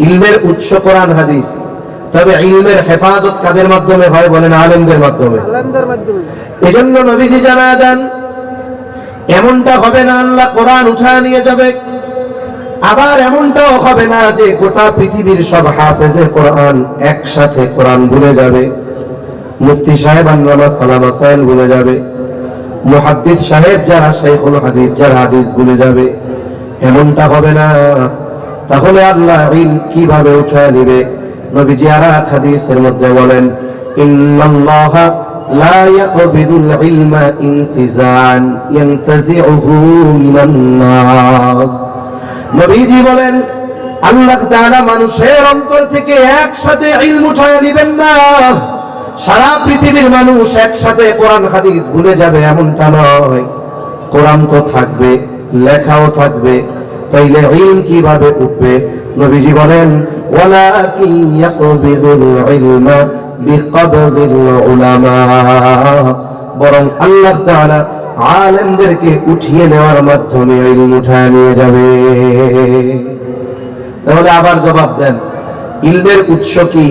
ইলমের উৎস কোরআন হাদিস, তবে ইলমের হেফাজত কাদের মাধ্যমে হয় বলেন? আলেমদের মাধ্যমে। এজন্য নবীজি জানায় দেন এমনটা হবে না আল্লাহ কোরআন উঠায় নিয়ে যাবে, আবার এমনটাও হবে না যে গোটা পৃথিবীর সব হাফেজে কোরআন একসাথে কোরআন ভুলে যাবে। মুফতি সাহেব আল্লামা সালামা সাহেব ভুলে যাবে, মুহাদ্দিস সাহেব যারা শাইখুল হাদিস যারা হাদিস ভুলে যাবে, এমনটা হবে না। তাহলে আল্লাহ ইলম কিভাবে উঠায় নেবে? নবীজি আর এক হাদিসের মধ্যে বলেন ইন্নাল্লাহা লা ইয়াকবিদুল ইলমা ইনতিজান ইয়ানতাজিউহু মিনান নাস। নবীজি বলেন আল্লাহ তাআলা মানুষের অন্তর থেকে একসাথে ইলম উঠায় নিবেন না। সারা পৃথিবীর মানুষ একসাথে কোরআন হাদিস ভুলে যাবে এমনটা নয়। কোরআন তো থাকবে, লেখাও থাকবে, তাইলে ইলম কিভাবে উঠবে? নবীজি বলেন ওয়ালাকিন ইয়াকবিদুল ইলমা বিকবদিল উলামা, বরং আল্লাহ তাআলা আলেমদেরকে উঠিয়ে নেওয়ার মাধ্যমে ইলম উঠায় নিয়ে যাবে। তাহলে আবার জবাব দেন, ইলমের উৎস কি?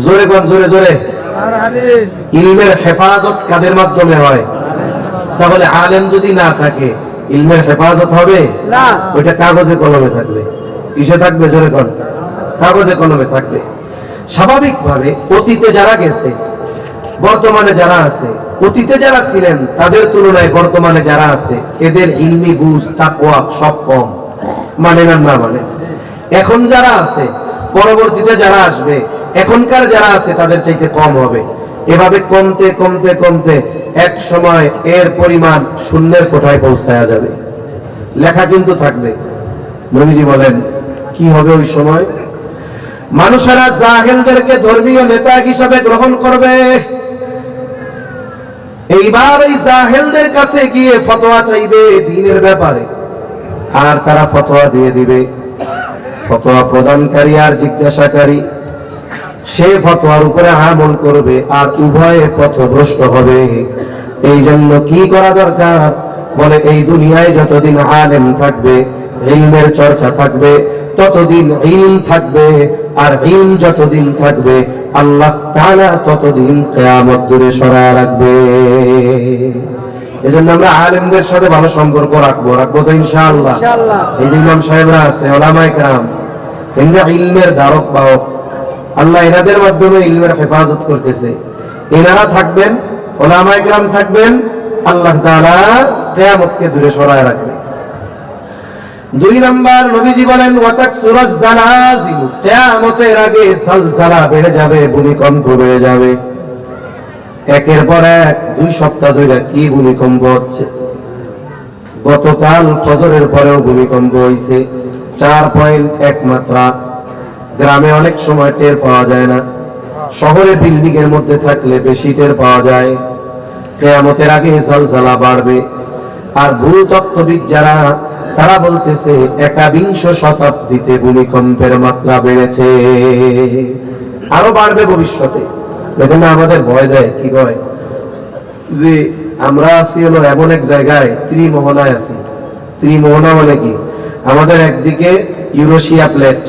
জোরে কোন, জোরে জোরে। ইলমের হেফাজত কাদের মাধ্যমে হয়? তাহলে আলেম যদি না থাকে ইলমের হেফাজত হবে না। ওইটা কাগজে কলমে থাকবে। কিসে থাকবে? জোরে কোন। কাগজে কলমে থাকবে। স্বাভাবিকভাবে অতীতে যারা গেছে, বর্তমানে যারা আছে, অতীতে যারা ছিলেন তাদের তুলনায় বর্তমানে যারা আছে এদের ইলমি বুঝ তাকওয়া সব কম, মানে না মানে। এখন যারা আছে, পরবর্তীতে যারা আসবে, এখনকার যারা আছে তাদের চাইতে কম হবে। এভাবে কমতে কমতে কমতে এক সময় এর পরিমাণ শূন্যের কোঠায় পৌঁছায়া যাবে। লেখা কিন্তু থাকবে। নবীজি বলেন কি হবে ওই সময়? মানুষেরা জাহেলদেরকে ধর্মীয় নেতা হিসাবে গ্রহণ করবে। এইবার এই জাহেলদের কাছে গিয়ে ফতোয়া চাইবে দ্বীনের ব্যাপারে, আর তারা ফতোয়া দিয়ে দিবে। ফতোয়া প্রদানকারী আর জিজ্ঞাসাকারী, সে ফতোয়ার উপরে আমল করবে আর উভয়ে পথভ্রষ্ট হবে। এই জন্য কি করা দরকার? বলে এই দুনিয়ায় যতদিন আলেম থাকবে, ইলমের চর্চা থাকবে, ততদিন ইলম থাকবে, আর ইলম যতদিন থাকবে আল্লাহ তাআলা ততদিন কিয়ামত দূরে সরায় রাখবে। এজন্য আমরা আলেমদের সাথে ভালো সম্পর্ক রাখবো তো ইনশাআল্লাহ। এই যে ইমাম সাহেবরা আছে, উলামায়ে কেরাম, এরা ইলমের ধারক বাহক। আল্লাহ এনাদের মাধ্যমে ইলমের হেফাজত করতেছে। এনারা থাকবেন, উলামায়ে কেরাম থাকবেন, আল্লাহ তাআলা কিয়ামতকে দূরে সরায় রাখবে। 2 নাম্বার, নবীজি বলেন ওয়াতাকসুরাজ জালাজিল, কিয়ামতের আগে সালসালা বেড়ে যাবে, ভূমিকম্প বেড়ে যাবে। একের পর এক 2 সপ্তাহ ধরে কি ভূমিকম্প হচ্ছে। গতকাল ফজরের পরেও ভূমিকম্প হইছে, 4.1 মাত্রা। গ্রামে অনেক সময় টের পাওয়া যায় না, শহরে বিল্ডিং এর মধ্যে থাকলে বেশি টের পাওয়া যায়। কিয়ামতের আগে সালসালা বাড়বে। আর ভূতত্ত্ববিদ যারা, তারা বলতেছে 21 শতাব্দীতে ভূমিকম্পের মাত্রা বেড়েছে, আরো বাড়বে ভবিষ্যতে। এজন্য আমাদের ভয় দেয়, কি কয় যে আমরা আছি হলো এমন এক জায়গায়, ত্রিমোহনায় আছি। ত্রিমোহনা মানে কি? আমাদের একদিকে ইউরেশিয়া প্লেট,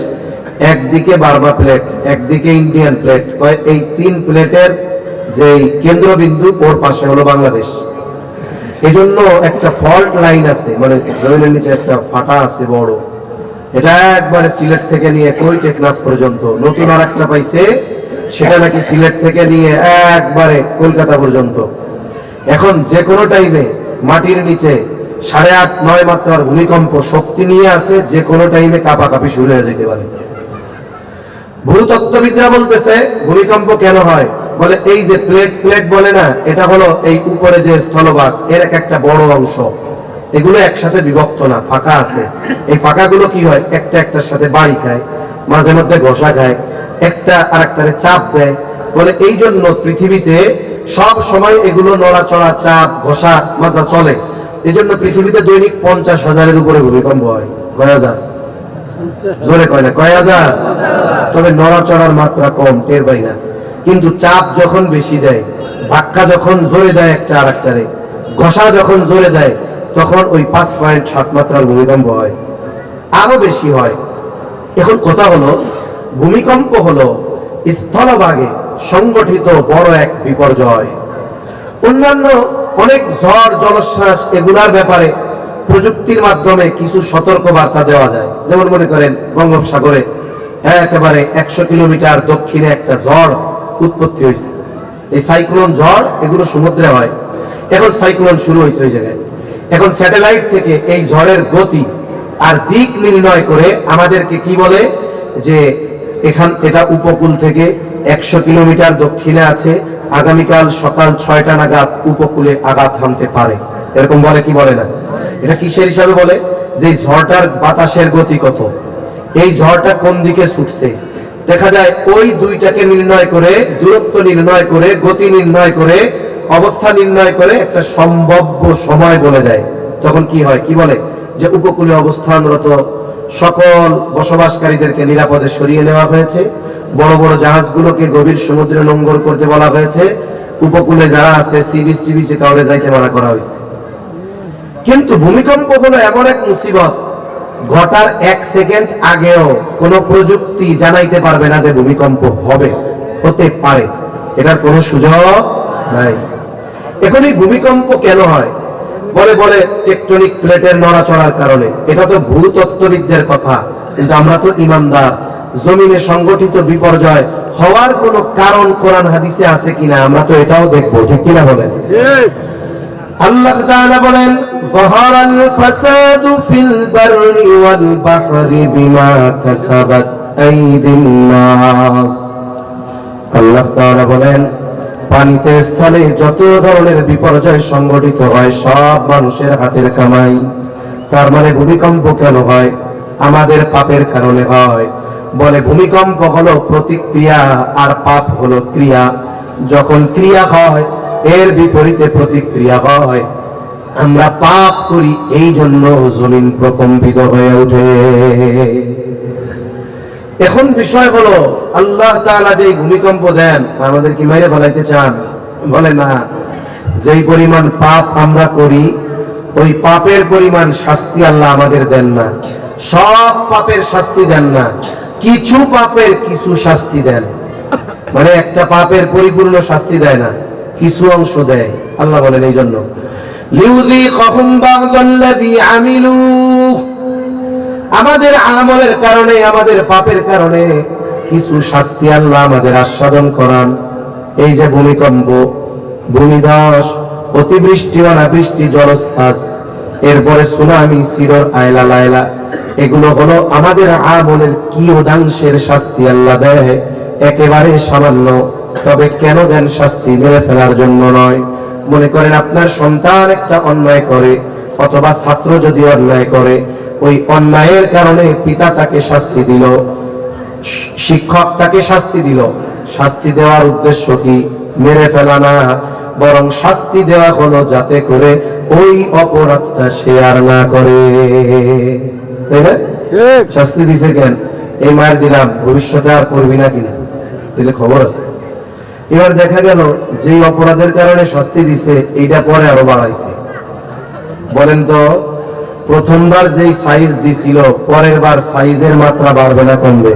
একদিকে বার্মা প্লেট, একদিকে ইন্ডিয়ান প্লেট। এই 3 প্লেটের যে কেন্দ্রবিন্দু ওর পাশে হলো বাংলাদেশ। এজন্য একটা ফল্ট লাইন আছে, মানে জমিনের নিচে একটা ফাটা আছে বড়। এটা একবারে সিলেট থেকে নিয়ে কই টেকনাফ পর্যন্ত। নতুন আর একটা পাইছে, সেটা নাকি সিলেট থেকে নিয়ে একবারে কলকাতা পর্যন্ত। এখন যে কোনো টাইমে মাটির নিচে 8.5-9 মাত্রার ভূমিকম্প শক্তি নিয়ে আছে, যে কোনো টাইমে কাঁপাকাঁপি শুরু হয়ে যেতে পারে। ভূতত্ত্ববিদরা বলতেছে ভূমিকম্প কেন হয়? বলে এই যে প্লেট বলে না, এটা হলো এই উপরে যে স্থলভাগ, এর একটা বড় অংশ, এগুলো একসাথে বিভক্ত না, ফাঁকা আছে। এই ফাঁকাগুলো কি হয়? একটা একটার সাথে বাড়ি খায়, মাঝে মধ্যে ঘষা খায়, একটা আর একটারে চাপ দেয়। বলে এই জন্য পৃথিবীতে সব সময় এগুলো নড়াচড়া, চাপ, ঘষা মাজা চলে। এই জন্য পৃথিবীতে দৈনিক 50,000-এর উপরে ভূমিকম্প হয়। 1000 জোরে কয় না, 1000। তবে নড়াচড়ার মাত্রা কম, টের পাই না। কিন্তু চাপ যখন বেশি দেয়, ধাক্কা যখন জোরে দেয় একটা আর একটারে, ঘষা যখন জোরে দেয়, তখন ওই 5.7 মাত্রার ভূমিকম্প হয়, আরো বেশি হয়। এখন কথা হলো, ভূমিকম্প হলো স্থলভাগে সংগঠিত বড় এক বিপর্যয়। অন্যান্য অনেক ঝড়, জলোচ্ছ্বাস, এগুলার ব্যাপারে প্রযুক্তির মাধ্যমে কিছু সতর্ক বার্তা দেওয়া যায়। যেমন মনে করেন বঙ্গোপসাগরে একেবারে 100 কিলোমিটার দক্ষিণে একটা ঝড় উৎপত্তি হয়েছে। এই সাইক্লোন ঝড়, এগুলো সমুদ্রে হয়। এখন সাইক্লোন শুরু হয়েছে ওই জায়গায়। এখন স্যাটেলাইট থেকে এই ঝড়ের গতি আর দিক নির্ণয় করে আমাদেরকে কি বলে যে এটা উপকূল থেকে 100 কিলোমিটার দক্ষিণে আছে, আগামীকাল সকাল 6টা নাগাদ উপকূলে আঘাত হানতে পারে, এরকম বলে কি বলে না? এটা কিসের হিসাবে বলে? যে ঝড়টার বাতাসের গতি কত, এই ঝড়টা কোন দিকে ছুটছে। দেখা যায় ওই দুইটাকে নির্ণয় করে, দূরত্ব নির্ণয় করে, গতি নির্ণয় করে, অবস্থা নির্ণয় করে একটা সম্ভাব্য সময় বলে দেয়। তখন কি হয়, কি বলে যে উপকূলে অবস্থানরত সকল বসবাসকারীদেরকে নিরাপদে সরিয়ে নেওয়া হয়েছে, বড় বড় জাহাজগুলোকে গভীর সমুদ্রে নোঙ্গর করতে বলা হয়েছে, উপকূলে যারা আছে সি বিচ টিবিচে কাউরে যাইতে মানা করা হয়েছে। কিন্তু ভূমিকম্প হলো এমন এক মুসিবত, ঘটার 1 সেকেন্ড আগেও কোনো প্রযুক্তি জানাইতে পারবে না যে ভূমিকম্প হবে, হতে পারে, এটার কোনো সুযোগ নাই। এখন এই ভূমিকম্প কেন হয়? বলে বলে টেকটনিক প্লেটের নড়াচড়ার কারণে। এটা তো ভূতত্ত্ববিদদের কথা, কিন্তু আমরা তো ইমানদার। জমিনে সংগঠিত বিপর্যয় হওয়ার কোনো কারণ কোরআন হাদিসে আছে কিনা আমরা তো এটাও দেখবো, ঠিক কিনা বলেন? আল্লাহ তাআলা বলেন, যাহারাল ফাসাদু ফিল বাররি ওয়াল বাহরি বিমা কাসাবাত আইদিন নাস। আল্লাহ তাআলা বলেন, পানিতে স্থলে যত ধরনের বিপর্যয় সংগঠিত হয় সব মানুষের হাতের কামাই। তার মানে ভূমিকম্প কেন হয়? আমাদের পাপের কারণে হয়। বলে ভূমিকম্প হলো প্রতিক্রিয়া আর পাপ হলো ক্রিয়া। যখন ক্রিয়া হয় এর বিপরীতে প্রতিক্রিয়া হয়। আমরা পাপ করি, এই জন্য জমিন প্রকম্পিত হয়ে ওঠে। এখন বিষয় হলো, আল্লাহ তাআলা যে ভূমিকম্প দেন আমাদের কি মাইরে ফেলাইতে চান? বলে না, যেই পরিমাণ পাপ আমরা করি ওই পাপের পরিমাণ শাস্তি আল্লাহ আমাদের দেন না। সব পাপের শাস্তি দেন না, কিছু পাপের কিছু শাস্তি দেন। মানে একটা পাপের পরিপূর্ণ শাস্তি দেয় না, কিছু অংশ দেয়। আল্লাহ বলেন এই জন্য লিউযীকাহুম বা'দাল্লাযী আমিলু, আমাদের আমলের কারণে, আমাদের পাপের কারণে কিছু শাস্তি আল্লাহ আমাদের আস্বাদন করান। এই যে ভূমিকম্প, ভূমিধস, অতিবৃষ্টি, অনাবৃষ্টি, জলোচ্ছ্বাস, এরপরে সুনামি, সিরর, আয়লা লায়লা, এগুলো হলো আমাদের আমলের কিয়দাংশের শাস্তি আল্লাহ দেয়। একেবারে সামান্য। তবে কেন দেন শাস্তি? মেরে ফেলার জন্য নয়। মনে করেন আপনার সন্তান একটা অন্যায় করে, অথবা ছাত্র যদি অন্যায় করে, ওই অন্যায়ের কারণে পিতা তাকে শাস্তি দিল, শিক্ষক তাকে শাস্তি দিল। শাস্তি দেওয়ার উদ্দেশ্য কি? মেরে ফেলা না, বরং শাস্তি দেওয়া হলো যাতে করে ওই অপরাধটা সে আর না করে। শাস্তি দিছে কেন? এই মায়ের দিলাম, ভবিষ্যতে আর করবি না কিনা, দিলে খবর আছে। এবার দেখা গেল যে অপরাধের কারণে শাস্তি দিছে এইটা পরে আরো বাড়াইছে। বলেন তো, প্রথমবার যেই সাইজ দিছিল পরের বার সাইজের মাত্রা বাড়বে না কমবে?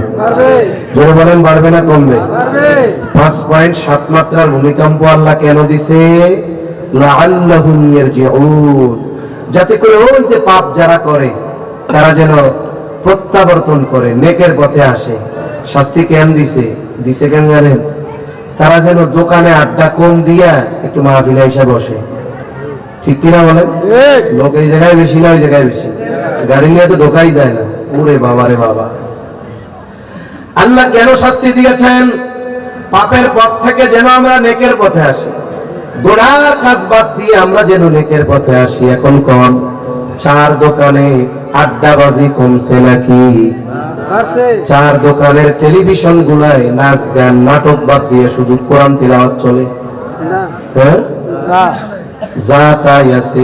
জোরে বলেন, বাড়বে না কমবে? 5.7 মাত্রার ভূমিকম্প আল্লাহ কেন দিছে? লাআল্লাহুম ইয়ারজিউন, যাতে করে ওই যে পাপ যারা করে তারা যেন প্রত্যাবর্তন করে, নেকের পথে আসে। শাস্তি কেন দিছে? দিছে কেন জানেন? তারা যেন দোকানে আড্ডা কম দিয়া একটু মাহফিলে এসে বসে। ঠিক কিনা বলেন? লোক এই জায়গায় বেশি না ওই জায়গায় বেশি, গাড়ি নিয়ে তো ঢোকাই যায় না। ওরে বাবা রে বাবা। আল্লাহ কেন শাস্তি দিয়েছেন? পাপের পথ থেকে যেন আমরা নেকের পথে আসি, গোনার কাজ বাদ দিয়ে আমরা যেন নেকের পথে আসি। এখন কোন চার দোকানে আড্ডাবাজি কমছে নাকি? চার দোকানের টেলিভিশন গুলায় নাচ গান নাটক বাদ দিয়ে শুধু কোরআন তিলাওয়াত চলে। হ্যাঁ, যা তাই আছে।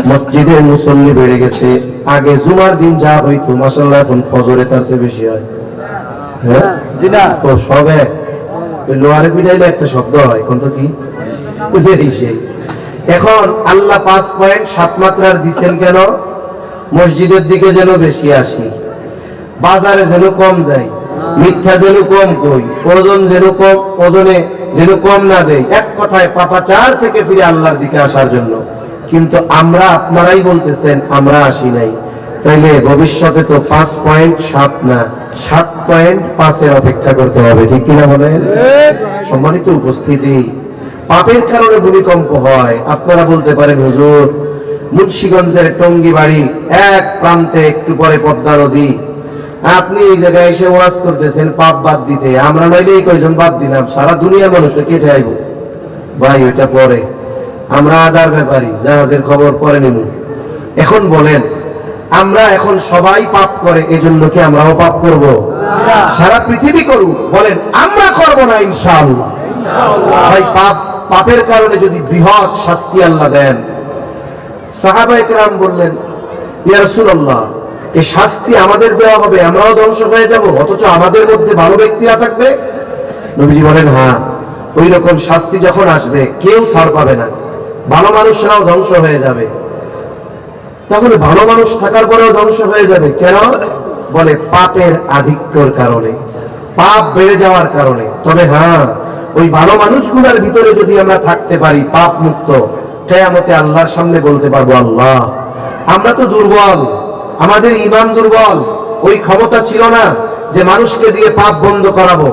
মসজিদের মুসল্লি বেড়ে গেছে। আগে জুমার দিন যা হইতো মাশাআল্লাহ এখন ফজরে তার চেয়ে বেশি হয়। হ্যাঁ, তো সব এক। লোহারে পিটাইলে একটা শব্দ হয়, এখন তো কি সেই। এখন আল্লাহ 5.7 মাত্রার দিচ্ছেন কেন? মসজিদের দিকে যেন বেশি আসি, বাজারে যেন কম যাই, মিথ্যা যেন কম কই, ওজন যেন কম, ওজনে যেন কম না দেই। এক কথায় পাপাচার থেকে ফিরে আল্লাহর দিকে আসার জন্য। কিন্তু আমরা, আপনারাই বলতেছেন আমরা আসি নাই। তাইলে ভবিষ্যতে তো 5.7 না 7.5 অপেক্ষা করতে হবে। ঠিক কিনা বলেন? সম্মানিত উপস্থিতি, পাপের কারণে ভূমিকম্প হয়। আপনারা বলতে পারেন হুজুর, মুন্সিগঞ্জের টঙ্গী বাড়ি, এক প্রান্তে একটু পরে পদ্মা নদী, আপনি এই জায়গায় এসে ওয়াজ করতেছেন পাপ বাদ দিতে। আমরা নইলে এই কয়জন বাদ দিলাম, সারা দুনিয়ার মানুষকে কেটে আইব। ভাই ওইটা পরে, আমরা আদার ব্যাপারী, জাহাজের খবর পরে নেব। এখন বলেন, আমরা এখন সবাই পাপ করে, এজন্য কি আমরাও পাপ করব? সারা পৃথিবী করুক, বলেন আমরা করব না ইনশাআল্লাহ। ভাই পাপের কারণে যদি বৃহৎ শাস্তি আল্লাহ দেন, সাহাবায়ে কেরাম বললেন ইয়া রাসূলুল্লাহ, এই শাস্তি আমাদের দেওয়া হবে, আমরাও ধ্বংস হয়ে যাব, অথচ আমাদের মধ্যে ভালো ব্যক্তিরা থাকবে? নবীজি বলেন হ্যাঁ, ওই রকম শাস্তি যখন আসবে কেউ ছাড় পাবে না, ভালো মানুষরাও ধ্বংস হয়ে যাবে। তাহলে ভালো মানুষ থাকার পরেও ধ্বংস হয়ে যাবে কেন? বলে পাপের আধিক্যর কারণে, পাপ বেড়ে যাওয়ার কারণে। তবে হ্যাঁ, ওই ভালো মানুষগুলোর ভিতরে যদি আমরা থাকতে পারি পাপ মুক্ত, কিয়ামতে আল্লাহর সামনে বলতে পারবো আল্লাহ আমরা তো দুর্বল, আমাদের ঈমান দুর্বল, ওই ক্ষমতা ছিল না যে মানুষকে দিয়ে পাপ বন্ধ করাবো,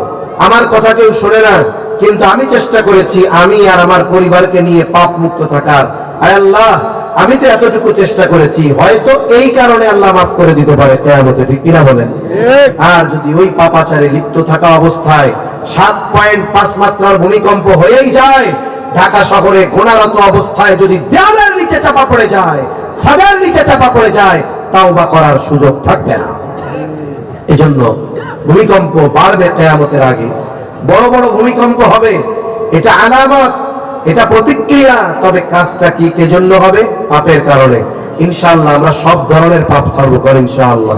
আমার কথা কেউ শোনে না, কিন্তু আমি চেষ্টা করেছি আমি আর আমার পরিবারকে নিয়ে পাপ মুক্ত থাকার। আয় আল্লাহ, আমি তো এতটুকু চেষ্টা করেছি, হয়তো এই কারণে আল্লাহ মাফ করে দিতে পারে কিয়ামতে, ঠিক কিনা বলেন? আর যদি ওই পাপাচারে লিপ্ত থাকা অবস্থায় 7.5 মাত্রার ভূমিকম্প হয়েই যায়, ঢাকা শহরে গোনারত অবস্থায় যদি দেওয়ালের নিচে চাপা পড়ে যায়, ছাদের নিচে চাপা পড়ে যায়, তাওবা করার সুযোগ থাকবে না। এজন্য ভূমিকম্প বাড়বে কিয়ামতের আগে, বড় বড় ভূমিকম্প হবে, এটা আলামত, এটা প্রতিক্রিয়া। তবে কাজটা কি কে জন্য হবে? পাপের কারণে। ইনশাআল্লাহ আমরা সব ধরনের পাপ ছাড়ব করি ইনশাআল্লাহ।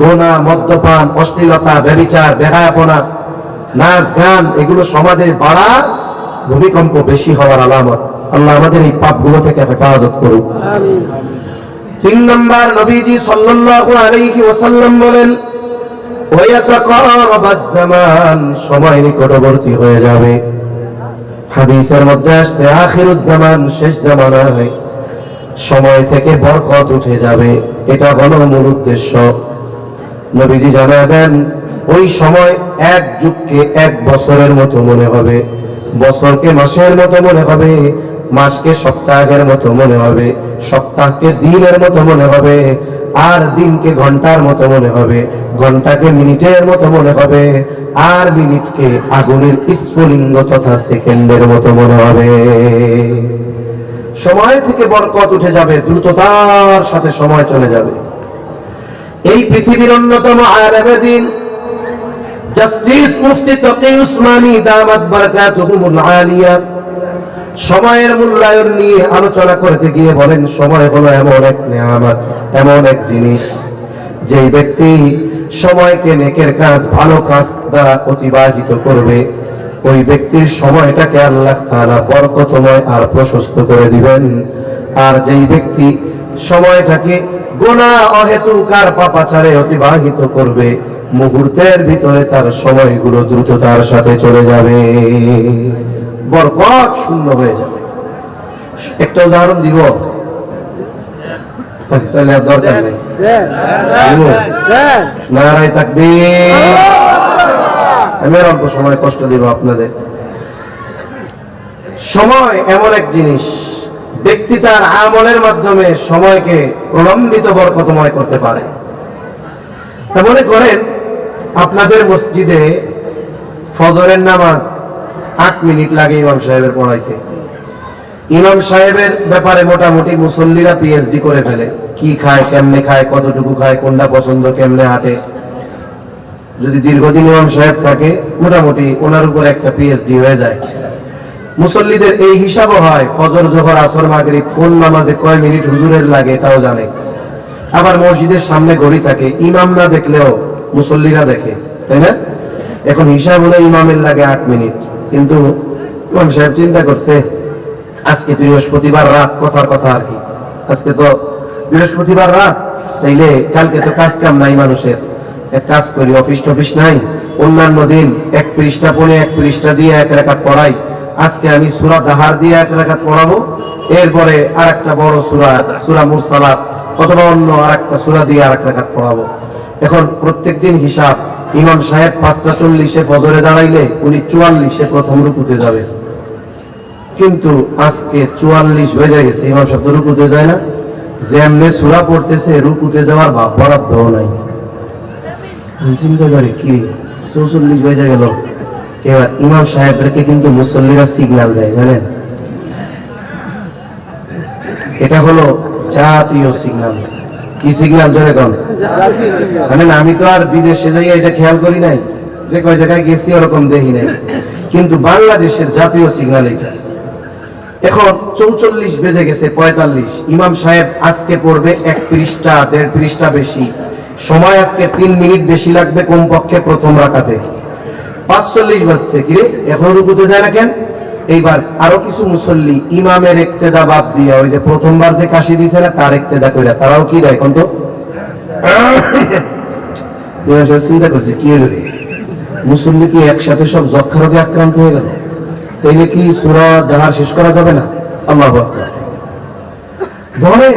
গোনা, মদ্যপান, অশ্লীলতা, ব্যভিচার, বেহায়াপনা, নাচ গান, এগুলো সমাজে বাড়া ভূমিকম্প বেশি হওয়ার আলামত। আল্লাহ আমাদের এই পাপগুলো থেকে হেফাজত করুক। আমিন। 3 নম্বর, নবীজি সাল্লাল্লাহু আলাইহি ওয়াসাল্লাম বলেন ওয়ায়াতাকারাবাজ জামান, সময় নিকটবর্তী হয়ে যাবে। হাদিসের মধ্যে আসছে আখিরুজ জামান, শেষ জামানায় সময় থেকে বরকত উঠে যাবে, এটা হলো মূল উদ্দেশ্য। নবীজি জানা দেন ওই সময় এক যুগকে 1 বছরের মতো মনে হবে, বছরকে মাসের মতো মনে হবে, মাসকে সপ্তাহের মতো মনে হবে, সপ্তাহকে দিনের মতো মনে হবে, আর দিনকে ঘন্টার মতো মনে হবে, ঘন্টাকে মিনিটের মতো মনে হবে, আর মিনিটকে আগুনের স্ফুলিঙ্গ তথা সেকেন্ডের মতো মনে হবে। সময় থেকে বরকত উঠে যাবে, দ্রুততার সাথে সময় চলে যাবে। এই পৃথিবীর অন্যতম আলেমে দ্বীন জাস্টিস মুফতি তকি উসমানী দামাত বারাকাতুহুমুল আলিয়া সময়ের মূল্যায়ন নিয়ে আলোচনা করতে গিয়ে বলেন, সময় হলো এমন এক নিয়ামত, এমন এক জিনিস, যেই ব্যক্তি সময়কে নেকের কাজ, ভালো কাজ দ্বারা অতিবাহিত করবে, ওই ব্যক্তির সময়টাকে আল্লাহ তাআলা বরকতময় আর প্রশস্ত করে দিবেন। আর যেই ব্যক্তি সময়টাকে গুনাহ অহেতুক আর পাপাচারে অতিবাহিত করবে, মুহূর্তের ভিতরে তার সময়গুলো দ্রুততার সাথে চলে যাবে, বরকত শূন্য হয়ে যাবে। একটা উদাহরণ দিব, তাহলে দরকার নেই। নারায়ে তাকবীর। আমি অল্প সময় কষ্ট দিব আপনাদের। সময় এমন এক জিনিস, ব্যক্তি তার আমলের মাধ্যমে সময়কে প্রলম্বিত বরকতময় করতে পারে। তা মনে করেন আপনাদের মসজিদে ফজরের নামাজ 8 মিনিট লাগে ইমাম সাহেবের পড়াইতে। ইমাম সাহেবের ব্যাপারে মোটামুটি মুসল্লিরা পিএইচডি করে ফেলে, কি খায়, কেমনে খায়, কতটুকু খায়, কোনটা পছন্দ, কেমনে হাঁটে। যদি দীর্ঘদিন ইমাম সাহেব থাকে, মোটামুটি ওনার উপর একটা পিএইচডি হয়ে যায়। মুসল্লিদের এই হিসাবও হয়, ফজর, জোহর, আসর, মাগরিব কোন নামাজে কয় মিনিট হুজুরের লাগে এটাও জানে। আবার মসজিদের সামনে ঘড়ি থাকে, ইমাম না দেখলেও মুসল্লিরা দেখে, তাই না? এখন হিসাব হলো ইমামের লাগে 8 মিনিট, কিন্তু ইমাম সাহেব চিন্তা করছে আজকে বৃহস্পতিবার রাত, কথার কথা আর কি, আজকে তো বৃহস্পতিবার রাত, তাইলে কালকে তো কাজ কাম নাই মানুষের, এক কাজ করি, অফিস নাই, অন্যান্য দিন 1 পৃষ্ঠা পড়ে 1 পৃষ্ঠা দিয়ে 1 রাকাত পড়াই, আজকে আমি সূরা দাহার দিয়ে 1 রাকাত পড়াবো, এরপরে আরেকটা বড় সূরা মুরসালাত অথবা অন্য আরেকটা সূরা দিয়ে 1 রাকাত পড়াবো। এখন প্রত্যেকদিন হিসাব, ইমাম সাহেব 5:40 ফজরে দাঁড়াইলে উনি 44 প্রথম রুকুতে যাবে, কিন্তু আজকে 44 বেজে গেছে, ইমাম সাহেব তো রুকুতে যায় না, যেমনে সূরা পড়তেছে রুকুতে যাওয়ার ভাব বরাদ্দও নাই। চিন্তা করে কি 44 বেজে গেল, এবার ইমাম সাহেবকে কিন্তু মুসল্লিরা সিগন্যাল দেয়, জানেন? এটা হলো জাতীয় সিগন্যাল। কি সিগন্যাল জোরে কোন? মানে আমি তো আর বিদেশে যাই এটা খেয়াল করি নাই, যে কয় জায়গায় গেছি ওরকম দেখি নাই, কিন্তু বাংলাদেশের জাতীয় সিগন্যাল এটা। এখন 44 বেজে গেছে 45, ইমাম সাহেব আজকে পড়বে 1 পৃষ্ঠা 1.5 পৃষ্ঠা বেশি, সময় আজকে 3 মিনিট বেশি লাগবে কমপক্ষে প্রথম রাকাতে। 45 বাজছে, কি রে এখন রুকুতে যায় না কেন? এইবার আরো কিছু মুসল্লি ইমামের ইক্তেদা বাদ দিয়া ওই যে প্রথমবার যে কাশি দিছে না তার ইক্তেদা কইরা তারাও কি দেয় কোন তো চিন্তা করছে কি হলো, মুসল্লি কি একসাথে সব যক্ষা রোগে আক্রান্ত হয়ে গেল? তাইলে কি সূরা দাহার শেষ করা যাবে না? আল্লাহু আকবার। ধরেন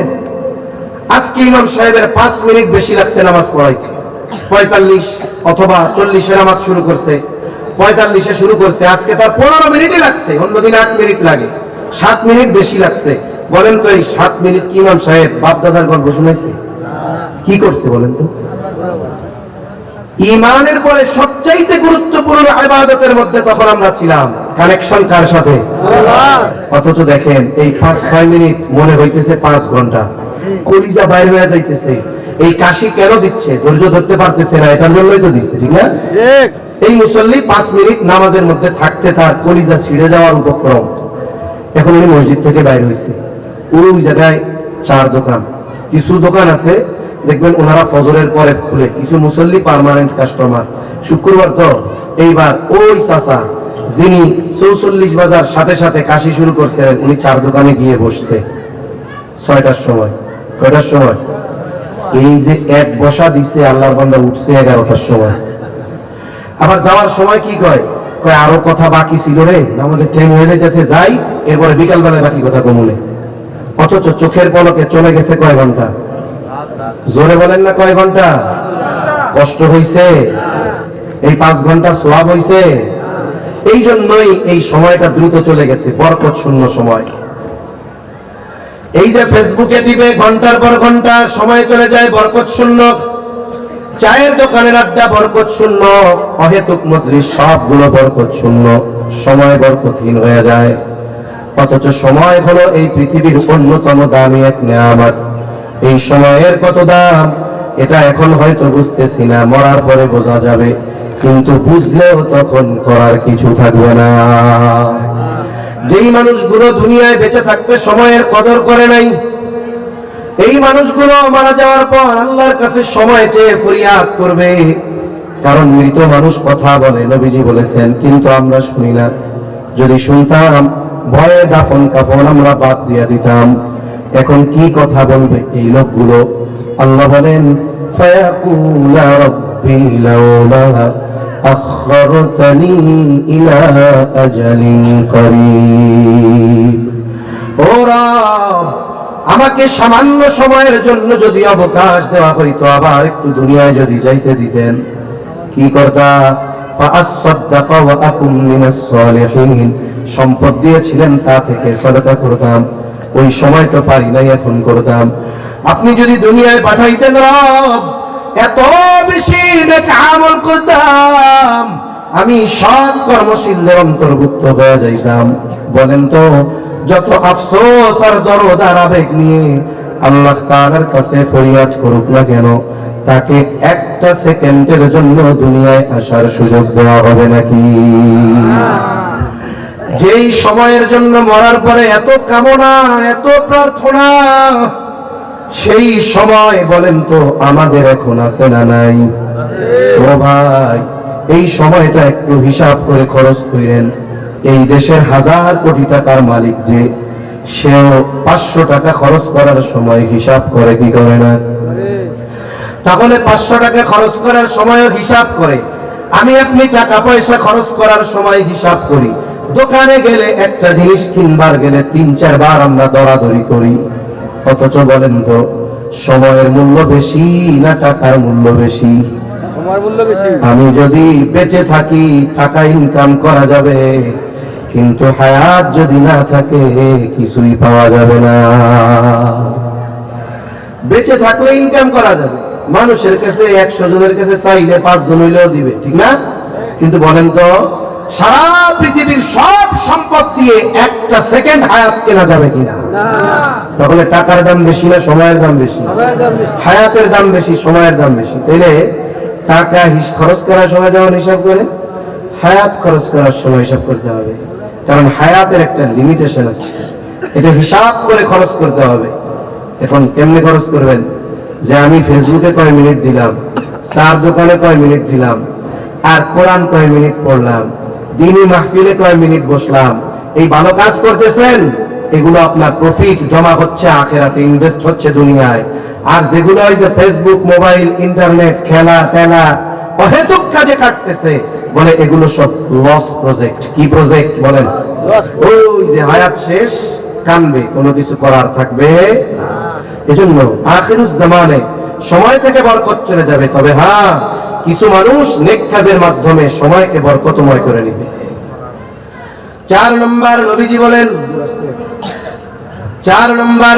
আজকে ইমাম সাহেবের 5 মিনিট বেশি লাগছে নামাজ পড়াইতে, 45 অথবা 40-এ নামাজ শুরু করছে, 45-এ শুরু করছে, আজকে তার 15 মিনিটই লাগছে, অন্যদিন 8 মিনিট লাগে, 7 মিনিট বেশি লাগছে। বলেন তো এই 7 মিনিট কি ইমাম সাহেব বাপ দাদার গল্প শুনাইছে? কি করছে বলেন তো? ঈমানের পরে সবচাইতে গুরুত্বপূর্ণ ইবাদতের মধ্যে তখন আমরা ছিলাম, কানেকশন কার সাথে? আল্লাহ। অথচ দেখেন এই 5-6 মিনিট মনে হইতেছে 5 ঘন্টা, কলিজা বাইরে হয়ে যাইতেছে। এই কাশি কেন দিচ্ছে? ধৈর্য ধরতে পারতেছে না, এটার জন্যই তো দিচ্ছে, ঠিক না? ঠিক। এই মুসল্লি 5 মিনিট নামাজের মধ্যে থাকতে তার কলিজা ছিঁড়ে যাওয়ার উপক্রম। এখন উনি মসজিদ থেকে বাইরে হয়েছে, ওই জায়গায় 4 দোকান, কিছু দোকান আছে দেখবেন ওনারা ফজরের পরে খুলে, কিছু মুসল্লি পার্মানেন্ট কাস্টমার। শুক্রবার তো এইবার ওই চাচা যিনি 44 বাজার সাথে সাথে কাশি শুরু করছেন, উনি 4 দোকানে গিয়ে বসতে 6টার সময়। কয়টার সময়? এই যে এক বসা দিছে আল্লাহর বান্দা উঠছে 11টার সময়। আবার যাওয়ার সময় কি কয়? কয় আরো কথা বাকি ছিল রে, নামাজের টাইম হয়ে যাইতেছে, যাই এরপরে বিকাল বেলায় বাকি কথা কমলে। অথচ চোখের পলকে চলে গেছে কয় ঘন্টা? জোরে বলেন না কয় ঘন্টা? কষ্ট হইছে? এই 5 ঘন্টা সওয়াব হইছে? এই জন্যই এই সময়টা দ্রুত চলে গেছে, বরকত শূন্য সময়। এই যে ফেসবুকে টিপে ঘন্টার পর ঘন্টা সময় চলে যায় বরকত শূন্য, চায়ের দোকানের আড্ডা বরকত শূন্য, অহেতুক মজলিস সবগুলো বরকত শূন্য, সময় বরকতহীন হয়ে যায়। অথচ সময় হলো এই পৃথিবীর অন্যতম দামি এক নেয়ামত। এই সময়ের কত দাম এটা এখন হয়তো বুঝতেছি না, মরার পরে বোঝা যাবে, কিন্তু বুঝলেও তখন করার কিছু থাকবে না। যেই মানুষগুলো দুনিয়ায় বেঁচে থাকতে সময়ের কদর করে নাই, এই মানুষগুলো মারা যাওয়ার পর আল্লাহর কাছে সময় চেয়ে ফরিয়াদ করবে, কারণ মৃত মানুষ কথা বলে, নবীজি বলেছেন, কিন্তু আমরা শুনি না। যদি শুনতাম ভয়ে দাফন কাফন আমরা বাদ দিয়ে দিতাম। এখন কি কথা বলবে এই লোকগুলো? আল্লাহ বলেন, ফায়াকুলা রাব্বি লাউলা আখখারতানি ইলা আজালিন করিব। ও রব, আমাকে সামান্য সময়ের জন্য যদি অবকাশ দেওয়া হইতো, আবার একটু দুনিয়ায় যদি যাইতে দিতেন, কি করতা? ফাআসসাদদাকা ওয়া আকুম মিনাস সালিহিন, সম্পদ দিয়েছিলেন তা থেকে সাদাকা করতাম। ওই সময় তো পারি নাই, এখন করতাম। আপনি যদি দুনিয়ায় পাঠাইতেন রব, এত বেশি নেক আমল করতাম, আমি সৎ কর্মশীলদের অন্তর্ভুক্ত হয়ে যাইতাম। বলেন তো, যত আফসোস আর দরদ আর আবেগ নিয়ে আল্লাহ তাআলার কাছে ফরিয়াদ করুক না কেন, তাকে একটা সেকেন্ডের জন্য দুনিয়ায় আসার সুযোগ দেওয়া হবে নাকি? যেই সময়ের জন্য মরার পরে এত কামনা এত প্রার্থনা, সেই সময় বলেন তো আমাদের এখন আছে না নাই? ও ভাই, এই সময়টা একটু হিসাব করে খরচ করেন। এই দেশের 1000 কোটি টাকার মালিক যে, সেও 500 টাকা খরচ করার সময় হিসাব করে কি করে না? তাহলে 500 টাকা খরচ করার সময়ও হিসাব করে। আমি আপনি টাকা পয়সা খরচ করার সময় হিসাব করি। দোকানে গেলে একটা জিনিস কিনবার গেলে 3-4 বার আমরা দরাদরি করি। অথচ বলেন তো, সময়ের মূল্য বেশি না টাকার মূল্য বেশি? সময়ের মূল্য বেশি। আমি যদি বেঁচে থাকি টাকা ইনকাম করা যাবে, কিন্তু হায়াত যদি না থাকে কিছুই পাওয়া যাবে না। বেঁচে থাকলে ইনকাম করা যাবে, মানুষের কাছে 100 জনের কাছে চাইলে 5 জন হইলেও দিবে, ঠিক না? কিন্তু বলেন তো, সারা পৃথিবীর সব সম্পদ দিয়ে একটা সেকেন্ড হায়াত কেনা যাবে কিনা? তাহলে টাকার দাম বেশি না সময়ের দাম বেশি? হায়াতের দাম বেশি, সময়ের দাম বেশি। তাইলে টাকা খরচ করার সময় যেমন হিসাব করে, হায়াত খরচ করার সময় হিসাব করতে হবে। কারণ হায়াতের একটা লিমিটেশন আছে, এটা হিসাব করে খরচ করতে হবে। এখন কেমনে খরচ করবেন? যে আমি ফেসবুকে কয় মিনিট দিলাম, চার দোকানে কয় মিনিট দিলাম, আর কোরআন কয় মিনিট পড়লাম, দিনী মাহফিলে কয় মিনিট বসলাম, এই ভালো কাজ করতেছেন, এগুলো আপনার প্রফিট জমা হচ্ছে আখিরাতে, ইনভেস্ট হচ্ছে দুনিয়ায়। আর যেগুলো ওই যে ফেসবুক, মোবাইল, ইন্টারনেট, খেলা টেলা, অহেতুক কাজে কাটতেছে, বলে এগুলো সব লস প্রজেক্ট। কি প্রজেক্ট বলেন? ওই যে হায়াত শেষ, কানবে, কোনো কিছু করার থাকবে। এজন্য আখিরুজ জামানে সময় থেকে বরকত চলে যাবে। তবে হ্যাঁ, কিছু মানুষ নেক কাজের মাধ্যমে সময়কে বরকতময় করে নেবে। 4 নম্বর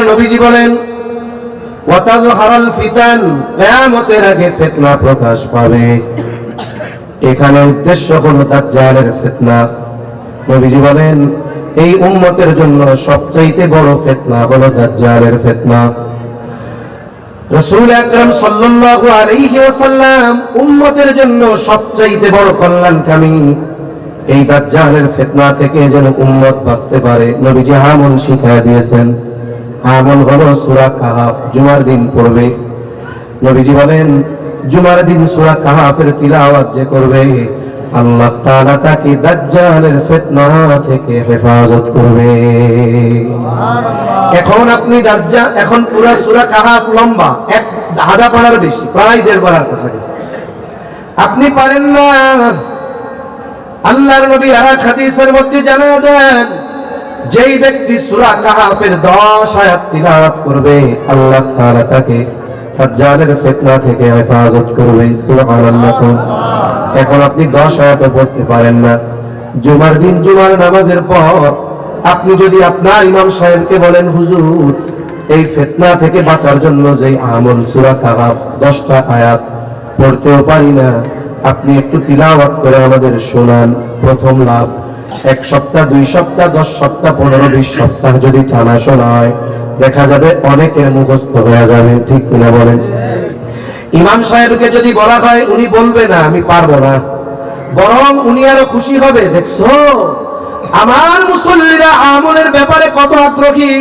নবীজি বলেন ওয়াতাযহারাল ফিতান, কিয়ামতের আগে ফিতনা প্রকাশ পাবে। এখানে উদ্দেশ্য হলো দাজ্জালের ফিতনা। নবীজি বলেন এই উম্মতের জন্য সবচাইতে বড় ফিতনা হলো দাজ্জালের ফিতনা। রাসূল আকরাম সাল্লাল্লাহু আলাইহি ওয়াসাল্লাম উম্মতের জন্য সবচাইতে বড় কল্যাণকামী এই দাজ্জালের ফিতনা থেকে যেন উম্মত বাঁচতে পারে, নবীজি আমল শিখিয়ে দিয়েছেন। আমল হলো সূরা কাহাফ, জুমার দিন পড়বে। নবীজি বলেন জুমার দিন সূরা কাহাফের তিলাওয়াত যে করবে, আল্লাহ তাআলা তাকে দাজ্জালের ফিতনা থেকে হেফাজত করবে। এখন আপনি এখন পুরো সূরা কাহাফ লম্বা, 1 পারার বেশি, প্রায় 1.5 পারার কাছাকাছি। আপনি পারেন না। আল্লাহর নবী আর হাদিসের মধ্যে জানায় দেন, যেই ব্যক্তি সূরা কাহাফের 10 আয়াত তিলাওয়াত করবে, আল্লাহ তাআলা তাকে দাজ্জালের ফিতনা থেকে হেফাজত করবে। সুবহানাল্লাহ। এখন আপনি 10 আয়াত পড়তে পারেন না, জুমার দিন জুমার নামাজের পর আপনি যদি আপনার ইমাম সাহেবকে বলেন, হুজুর এই ফিতনা থেকে বাঁচার জন্য যে আমল সূরা কাহাফ 10টা আয়াত পড়তেও পারি না, আপনি একটু তিলাওয়াত করে আমাদের শোনান, প্রথম লাভ। 1 সপ্তাহ, 2 সপ্তাহ, 10 সপ্তাহ, 15-20 সপ্তাহ যদি টানা শোনায়, দেখা যাবে অনেকের মুখস্থ হয়ে যাবে। ঠিক কিনা বলেন? ইমাম সাহেবকে যদি বলা হয়, উনি বলবে না আমি পারবো না, বরং উনি আরো খুশি হবে, দেখছো আমার মুসল্লিরা আমলের ব্যাপারে কত আগ্রহী।